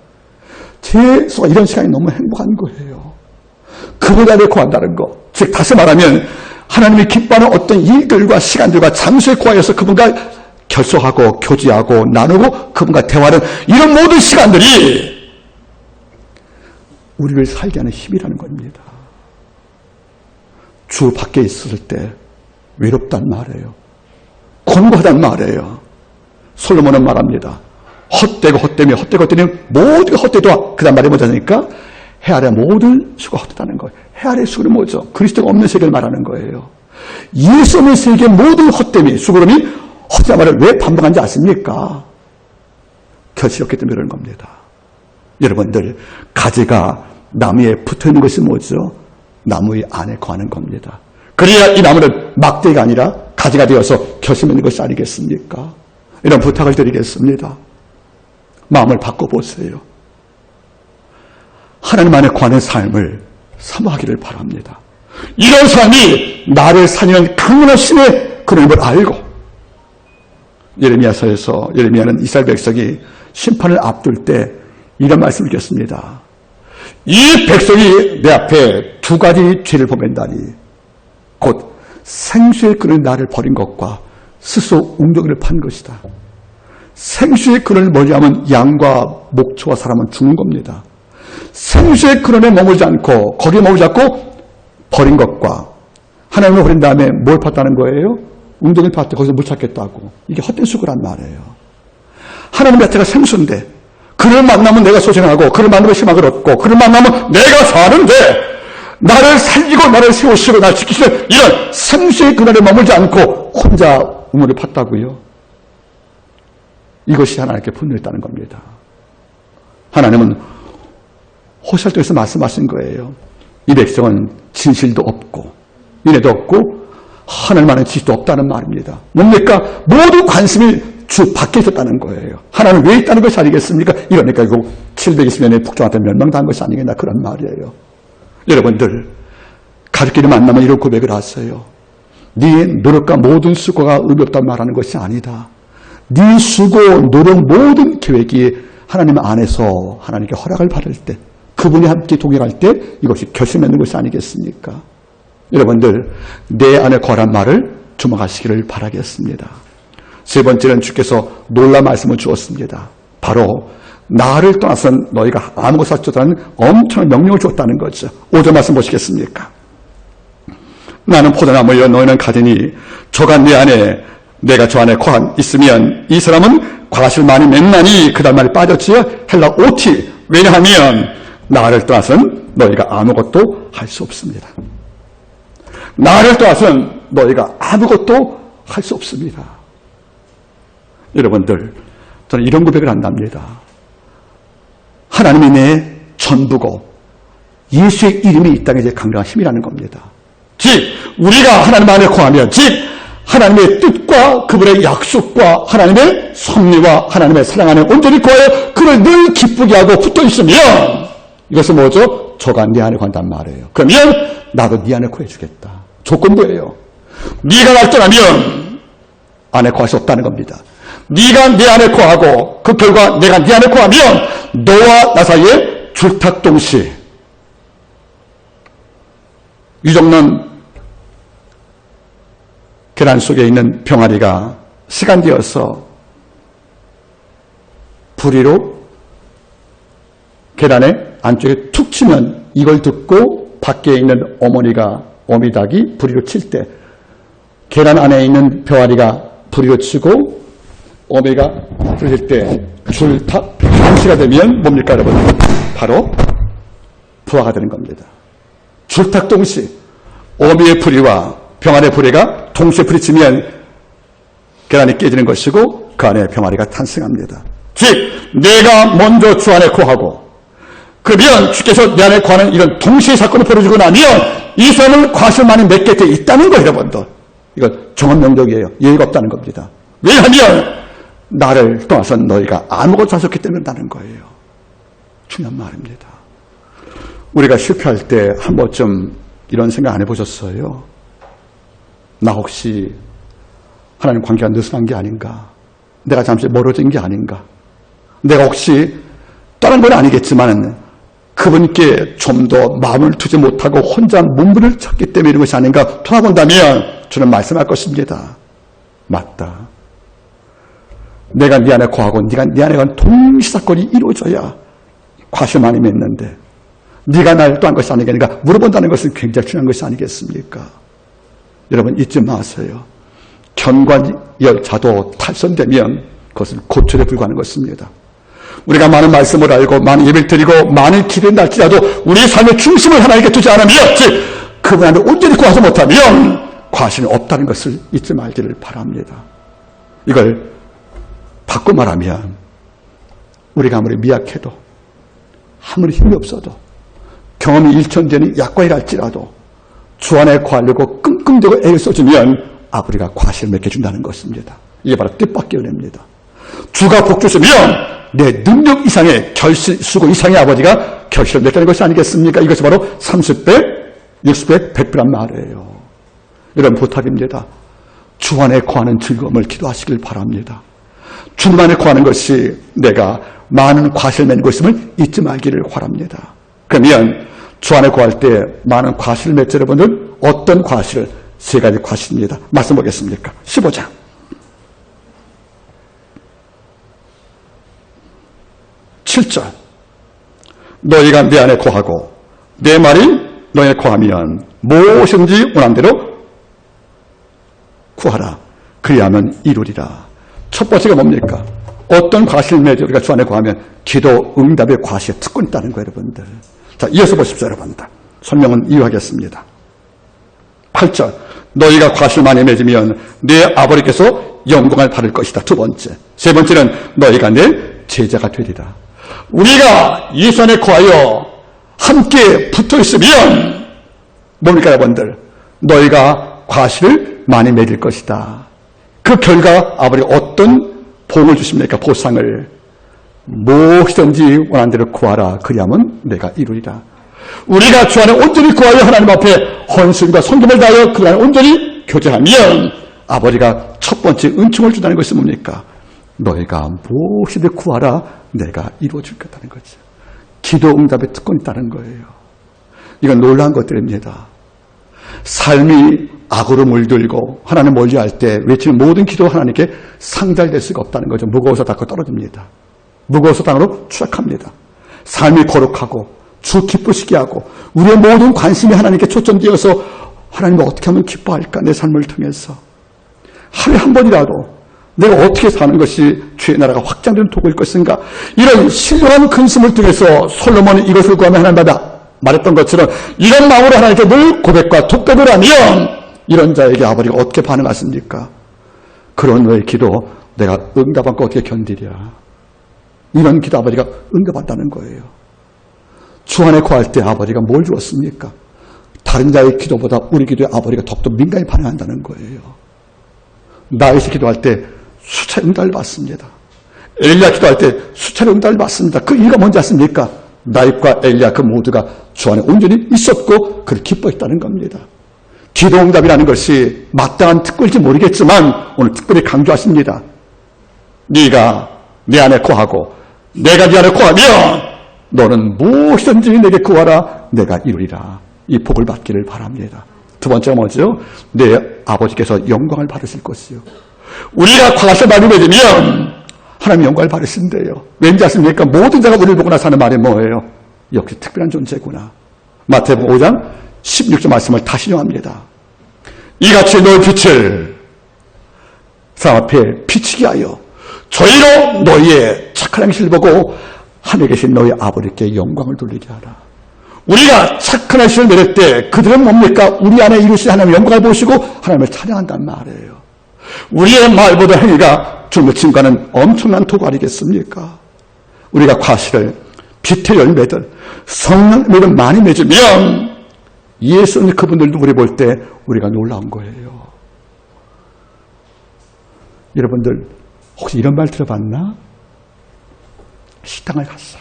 제 속에 이런 시간이 너무 행복한 거예요. 그분 안에 거한다는 것. 즉 다시 말하면 하나님이 기뻐하는 어떤 일들과 시간들과 장소에 거하여서 그분과 결속하고 교제하고 나누고 그분과 대화하는 이런 모든 시간들이 우리를 살게 하는 힘이라는 겁니다. 주 밖에 있을 때 외롭단 말이에요. 곤고하단 말이에요. 솔로몬은 말합니다. 헛되고 헛되며 헛되고 헛되니 모두가 헛되도다. 그 다음 말이 뭐냐니까 해 아래 모든 수가 헛되다는 거예요. 해 아래 수는 뭐죠? 그리스도가 없는 세계를 말하는 거예요. 예수 없는 세계의 모든 헛됨이, 수고름이 헛되다 말을 왜 반복한지 아십니까? 결실이 없기 때문에 그런 겁니다. 여러분들, 가지가 나무에 붙어있는 것이 뭐죠? 나무의 안에 거하는 겁니다. 그래야 이 나무는 막대기가 아니라 가지가 되어서 결실 맺는 것이 아니겠습니까? 이런 부탁을 드리겠습니다. 마음을 바꿔보세요. 하나님 안에 거하는 삶을 사모하기를 바랍니다. 이런 사람이 나를 살리는 강력한 신의 그림을 알고, 예레미야서에서 예레미야는 이스라엘 백성이 심판을 앞둘 때 이런 말씀을 읽었습니다. 이 백성이 내 앞에 두 가지 죄를 범한다니 곧 생수의 끈을 나를 버린 것과 스스로 웅덩이를 판 것이다. 생수의 끈을 멀리하면 양과 목초와 사람은 죽는 겁니다. 생수의 근원에 머물지 않고 거기에 머물지 않고 버린 것과 하나님을 버린 다음에 뭘 팠다는 거예요? 웅덩이를 팠대 거기서 물 찾겠다고. 이게 헛된 수고란 말이에요. 하나님 자체가 생수인데 그를 만나면 내가 소생하고 그를 만나면 희망을 얻고 그를 만나면 내가 사는데 나를 살리고 나를 세우시고 나를 지키시는 이런 생수의 근원에 머물지 않고 혼자 우물을 팠다고요. 이것이 하나님께 분노했다는 겁니다. 하나님은 호세아를 통해서 말씀하신 거예요. 이 백성은 진실도 없고 인애도 없고 하나님 안에 지식도 없다는 말입니다. 뭡니까? 모두 관심이 주 밖에 있었다는 거예요. 하나님 왜 있다는 것이 아니겠습니까? 이러니까 이거 720년의 북쪽한테 멸망당한 것이 아니겠나 그런 말이에요. 여러분들 가족끼리 만나면 이런 고백을 하세요. 네 노력과 모든 수고가 의미 없다고 말하는 것이 아니다. 네 수고, 노력, 모든 계획이 하나님 안에서 하나님께 허락을 받을 때, 그분이 함께 동행할 때 이것이 결실맺는 것이 아니겠습니까? 여러분들 내 안에 거란 말을 주목하시기를 바라겠습니다. 세 번째는 주께서 놀라운 말씀을 주었습니다. 바로 나를 떠나선 너희가 아무것도 할 줄 없다는 엄청난 명령을 주었다는 거죠. 5절 말씀 보시겠습니까? 나는 포도나무여 너희는 가지니 저가 내 안에 내가 저 안에 거한 있으면 이 사람은 과실 많이 맺나니 그 다음 말이 빠졌지요. 헬라 오티. 왜냐하면 나를 떠나선 너희가 아무것도 할 수 없습니다. 나를 떠나선 너희가 아무것도 할 수 없습니다. 여러분들 저는 이런 고백을 한답니다. 하나님이 내 전부고 예수의 이름이 이 땅에 제 강력한 힘이라는 겁니다. 즉 우리가 하나님 안에 거하면 즉 하나님의 뜻과 그분의 약속과 하나님의 섭리와 하나님의 사랑 안에 온전히 거하여 그를 늘 기쁘게 하고 붙어 있으면 이것은 뭐죠? 저가 네 안에 거한단 말이에요. 그러면 나도 네 안에 거해주겠다. 조건부예요. 네가 날 떠나면 안에 거할 수 없다는 겁니다. 네가 내 안에 거하고 그 결과 내가 네 안에 거하면 너와 나 사이에 줄탁동시. 유정론 계란 속에 있는 병아리가 시간 되어서 부리로 계란의 안쪽에 툭 치면 이걸 듣고 밖에 있는 어미닭이 부리로 칠 때 계란 안에 있는 병아리가 부리로 치고 어미가 부릴 때 줄탁 동시가 되면 뭡니까 여러분? 바로 부화가 되는 겁니다. 줄탁 동시. 어미의 부리와 병아리의 부리가 동시에 부딪히면 계란이 깨지는 것이고 그 안에 병아리가 탄생합니다. 즉 내가 먼저 주 안에 거하고 그러면 주께서 내 안에 거하는 이런 동시에 사건이 벌어지고 나면 이 사람은 과실 많이 맺게 돼 있다는 거예요. 여러분들 이건 정언명령이에요. 예의가 없다는 겁니다. 왜냐하면 나를 떠나서 너희가 아무것도 할 수 없기 때문에 그런다는 거예요. 중요한 말입니다. 우리가 실패할 때 한 번쯤 이런 생각 안 해보셨어요? 나 혹시 하나님 관계가 느슨한 게 아닌가? 내가 잠시 멀어진 게 아닌가? 내가 혹시 다른 건 아니겠지만 그분께 좀 더 마음을 두지 못하고 혼자 문물을 찾기 때문에 이런 것이 아닌가 돌아본다면 저는 말씀할 것입니다. 맞다. 내가 네 안에 거하고 네가 네 안에 간 동시사건이 이루어져야 과실 많이 맺는데 네가 날 떠난 것이 아니니까 물어본다는 것은 굉장히 중요한 것이 아니겠습니까? 여러분 잊지 마세요. 견관열차도 탈선되면 그것은 고철에 불과하는 것입니다. 우리가 많은 말씀을 알고 많은 예배를 드리고 많은 기도를 할지라도 우리의 삶의 중심을 하나님께 두지 않으면 즉 그분 안에 온전히 거하지 못하면 과실은 없다는 것을 잊지 말기를 바랍니다. 이걸 바꿔 말하면 우리가 아무리 미약해도 아무리 힘이 없어도 경험이 일천되는 약과이랄지라도 주 안에 거하려고 끙끙대고 애를 써주면 아버지가 과실을 맺게 준다는 것입니다. 이게 바로 뜻밖의 은혜입니다. 주가 복 주시면 내 능력 이상의 결실, 수고 이상의 아버지가 결실을 맺다는 것이 아니겠습니까? 이것이 바로 30배, 60배, 100배란 말이에요. 이런 부탁입니다. 주 안에 거하는 즐거움을 기도하시길 바랍니다. 주님 안에 거하는 것이 내가 많은 과실을 맺는 것임을 잊지 말기를 바랍니다. 그러면 주 안에 거할 때 많은 과실을 맺죠. 여러분들 어떤 과실을? 세 가지 과실입니다. 말씀 보겠습니까? 15장 7절 너희가 내 안에 거하고 내 말이 너희에 거하면 무엇이든지 원하는 대로 구하라. 그리하면 이루리라. 첫 번째가 뭡니까? 어떤 과실을 맺어 우리가 주 안에 거하면 기도 응답의 과실에 특권이 있다는 거예요. 여러분들. 자, 이어서 보십시오. 여러분들. 설명은 이유하겠습니다. 8절 너희가 과실을 많이 맺으면 내 아버지께서 영광을 받을 것이다. 두 번째. 세 번째는 너희가 내 제자가 되리라. 우리가 예수 안에 거하여 함께 붙어있으면 뭡니까 여러분들? 너희가 과실을 많이 맺을 것이다. 그 결과 아버지가 어떤 복을 주십니까? 보상을. 무엇이든지 원하는 대로 구하라. 그리하면 내가 이루리라. 우리가 주 안에 온전히 구하여 하나님 앞에 헌신과 섬김을 다하여 그 안에 온전히 교제하면 아버지가 첫 번째 은총을 준다는 것이 뭡니까? 너희가 무엇이든 구하라. 내가 이루어줄 거다는 거죠. 기도 응답의 특권이 있다는 거예요. 이건 놀라운 것들입니다. 삶이 악으로 물들고 하나님 멀리할 때 외치는 모든 기도 하나님께 상달될 수가 없다는 거죠. 무거워서 닦고 떨어집니다. 무거워서 땅으로 추락합니다. 삶이 거룩하고 주 기쁘시게 하고 우리의 모든 관심이 하나님께 초점되어서 하나님을 어떻게 하면 기뻐할까? 내 삶을 통해서 하루에 한 번이라도 내가 어떻게 사는 것이 주의 나라가 확장되는 도구일 것인가? 이런 신령한 근심을 통해서 솔로몬이 이것을 구하며 하나님마다 말했던 것처럼 이런 마음으로 하나님께 늘 고백과 독백을 하면 이런 자에게 아버지가 어떻게 반응하십니까? 그런 너의 기도 내가 응답한 거 어떻게 견디랴? 이런 기도 아버지가 응답한다는 거예요. 주 안에 구할 때 아버지가 뭘 주었습니까? 다른 자의 기도보다 우리 기도에 아버지가 더욱더 민감히 반응한다는 거예요. 나에서 기도할 때 수차례 응답을 받습니다. 엘리야 기도할 때 수차례 응답을 받습니다. 그 이유가 뭔지 아십니까? 나윗과 엘리야 그 모두가 주 안에 온전히 있었고 그를 기뻐했다는 겁니다. 기도 응답이라는 것이 마땅한 특권일지 모르겠지만 오늘 특별히 강조하십니다. 네가 내 안에 거하고 내가 네 안에 거하면 너는 무엇이든지 내게 구하라. 내가 이루리라. 이 복을 받기를 바랍니다. 두 번째가 뭐죠? 내 아버지께서 영광을 받으실 것이요. 우리가 과실 많이 맺으면 하나님 영광을 받으신대요. 왠지 아십니까? 모든 자가 우리를 보고 나서 하는 말이 뭐예요? 역시 특별한 존재구나. 마태복음 5장 16절 말씀을 다시 인용합니다. 이같이 너의 빛을 사람 앞에 비치게 하여 저희로 너희의 착한 행실을 보고 하늘에 계신 너희 아버지께 영광을 돌리게 하라. 우리가 착한 행실을 내릴 때 그들은 뭡니까? 우리 안에 이루신 하나님의 영광을 보시고 하나님을 찬양한단 말이에요. 우리의 말보다 행위가 주님의 친구는 엄청난 도구 아니겠습니까? 우리가 과실을 빛의 열매들 성령을 많이 맺으면 예수님 그분들도 우리 볼 때 우리가 놀라운 거예요. 여러분들 혹시 이런 말 들어봤나? 식당을 갔어.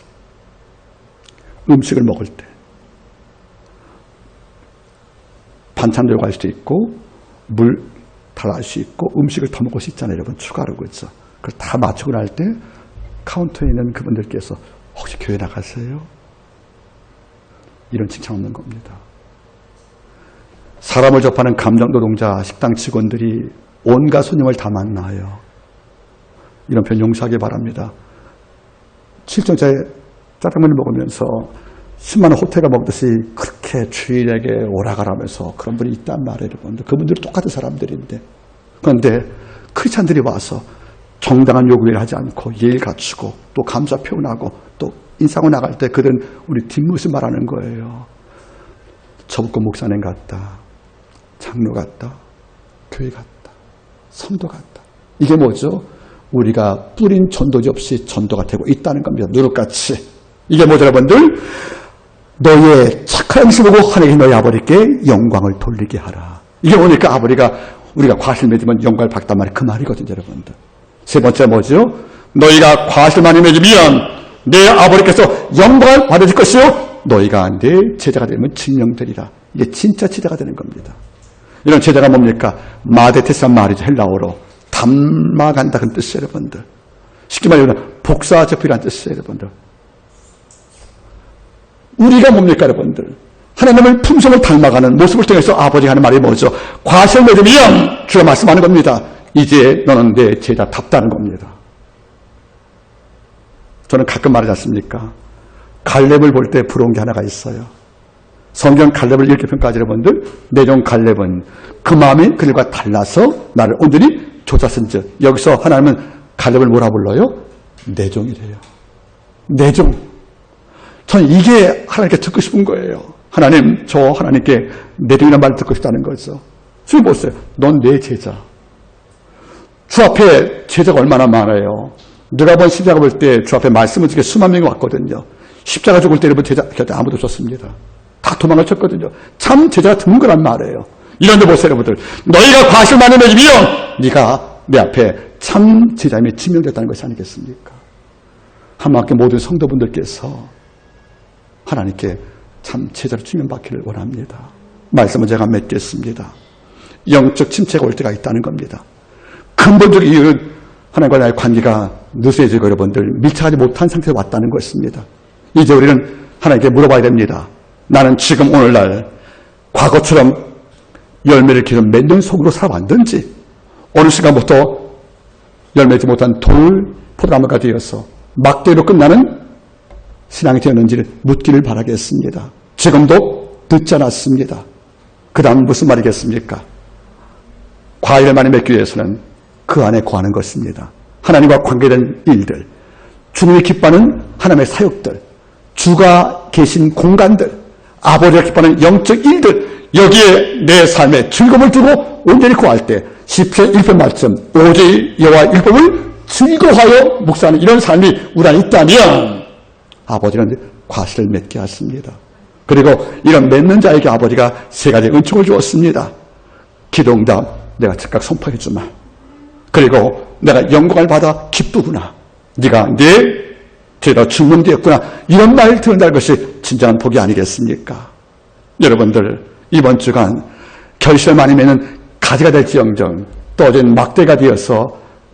음식을 먹을 때 반찬 들어갈 수도 있고 물 달할 수 있고 음식을 더 먹을 수 있잖아요. 여러분 추가로 그렇죠. 그걸 다 맞추고 날 때 카운터에 있는 그분들께서 혹시 교회 나가세요? 이런 칭찬 없는 겁니다. 사람을 접하는 감정노동자 식당 직원들이 온갖 손님을 다 만나요. 이런 표현 용서하기 바랍니다. 실종자의 짜장면을 먹으면서 10만 원 호텔가 먹듯이 그렇게 주인에게 오라가라면서 그런 분이 있단 말이에요. 여러분들. 그분들은 똑같은 사람들인데. 그런데 크리스찬들이 와서 정당한 요구를 하지 않고 예의를 갖추고 또 감사 표현하고 또 인사하고 나갈 때 그들은 우리 뒷모습 말하는 거예요. 저붓고 목사님 같다. 장로 같다. 교회 같다. 성도 같다. 이게 뭐죠? 우리가 뿌린 전도지 없이 전도가 되고 있다는 겁니다. 누룩같이. 이게 뭐죠 여러분들? 너의 착한 행실 보고 하나님 너희 아버지께 영광을 돌리게 하라. 이게 뭐니까 우리가 과실 맺으면 영광을 받단 말이 그 말이거든요 여러분들. 세 번째 뭐죠? 너희가 과실 많이 맺으면 내 아버지께서 영광을 받으실 것이요 너희가 내 제자가 되면 증명되리라. 이게 진짜 제자가 되는 겁니다. 이런 제자가 뭡니까? 마데테스란 말이죠. 헬라어로 닮아간다 그런 뜻이에요 여러분들. 쉽게 말하면 복사접히라는 뜻이에요 여러분들. 우리가 뭡니까 여러분들? 하나님의 품성을 닮아가는 모습을 통해서 아버지가 하는 말이 뭐죠? 과실 맺으면 주가 말씀하는 겁니다. 이제 너는 내 제자답다는 겁니다. 저는 가끔 말하지 않습니까? 갈렙을 볼 때 부러운 게 하나가 있어요. 성경 갈렙을 이렇게 평가하지 여러분들. 내 종 갈렙은 그 마음이 그들과 달라서 나를 온전히 조사선즉. 여기서 하나님은 갈렙을 뭐라 불러요? 내 종이래요. 내 종. 저는 이게 하나님께 듣고 싶은 거예요. 하나님, 저 하나님께 내 종이라는 말을 듣고 싶다는 거죠. 지금 보세요. 넌 내 제자. 주 앞에 제자가 얼마나 많아요. 누가 본 십자가 볼 때 주 앞에 말씀을 듣게 수만 명이 왔거든요. 십자가 죽을 때 여러분 제자 곁에 아무도 없었습니다. 다 도망을 쳤거든요. 참 제자가 드문 거란 말이에요. 이런데 보세요, 여러분들. 너희가 과실 많은 애이면 네가 내 앞에 참 제자임이 증명됐다는 것이 아니겠습니까? 하나님께 모든 성도분들께서 하나님께 참 제자로 증명받기를 원합니다. 말씀은 제가 맺겠습니다. 영적 침체가 올 때가 있다는 겁니다. 근본적 이유는 하나님과 나의 관계가 느슨해지고 여러분들 밀착하지 못한 상태에 왔다는 것입니다. 이제 우리는 하나님께 물어봐야 됩니다. 나는 지금 오늘날 과거처럼 열매를 기른 맺는 속으로 살아왔는지, 어느 시간부터 열매지 못한 돌 포도나무가 되어서 막대로 끝나는 신앙이 되었는지를 묻기를 바라겠습니다. 지금도 늦지 않았습니다. 그 다음 무슨 말이겠습니까? 과일을 많이 맺기 위해서는 그 안에 거하는 것입니다. 하나님과 관계된 일들, 주님이 기뻐하는 하나님의 사역들, 주가 계신 공간들, 아버지가 기뻐하는 영적 일들, 여기에 내 삶에 즐거움을 두고 온전히 거할 때 시편 1편 말씀, 오직 여호와 율법을 즐거워하여 묵상하는 이런 삶이 우리 안에 있다면 아버지는 과실을 맺게 하십니다. 그리고 이런 맺는 자에게 아버지가 세 가지 은총을 주었습니다. 기도응답 내가 즉각 선포해 주마. 그리고 내가 영광을 받아 기쁘구나. 네가 내 죄로 증명되었구나. 이런 말을 듣는다는 것이 진정한 복이 아니겠습니까? 여러분들 이번 주간 결실을 많이 맺는 가지가 될지언정 떨어진 막대가 되어서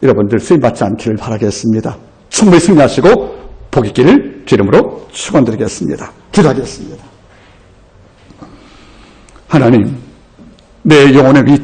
여러분들 쓰임받지 않기를 바라겠습니다. 충분히 승리하시고 복 있기를 주 이름으로 축원드리겠습니다. 기도하겠습니다. 하나님, 내 영혼을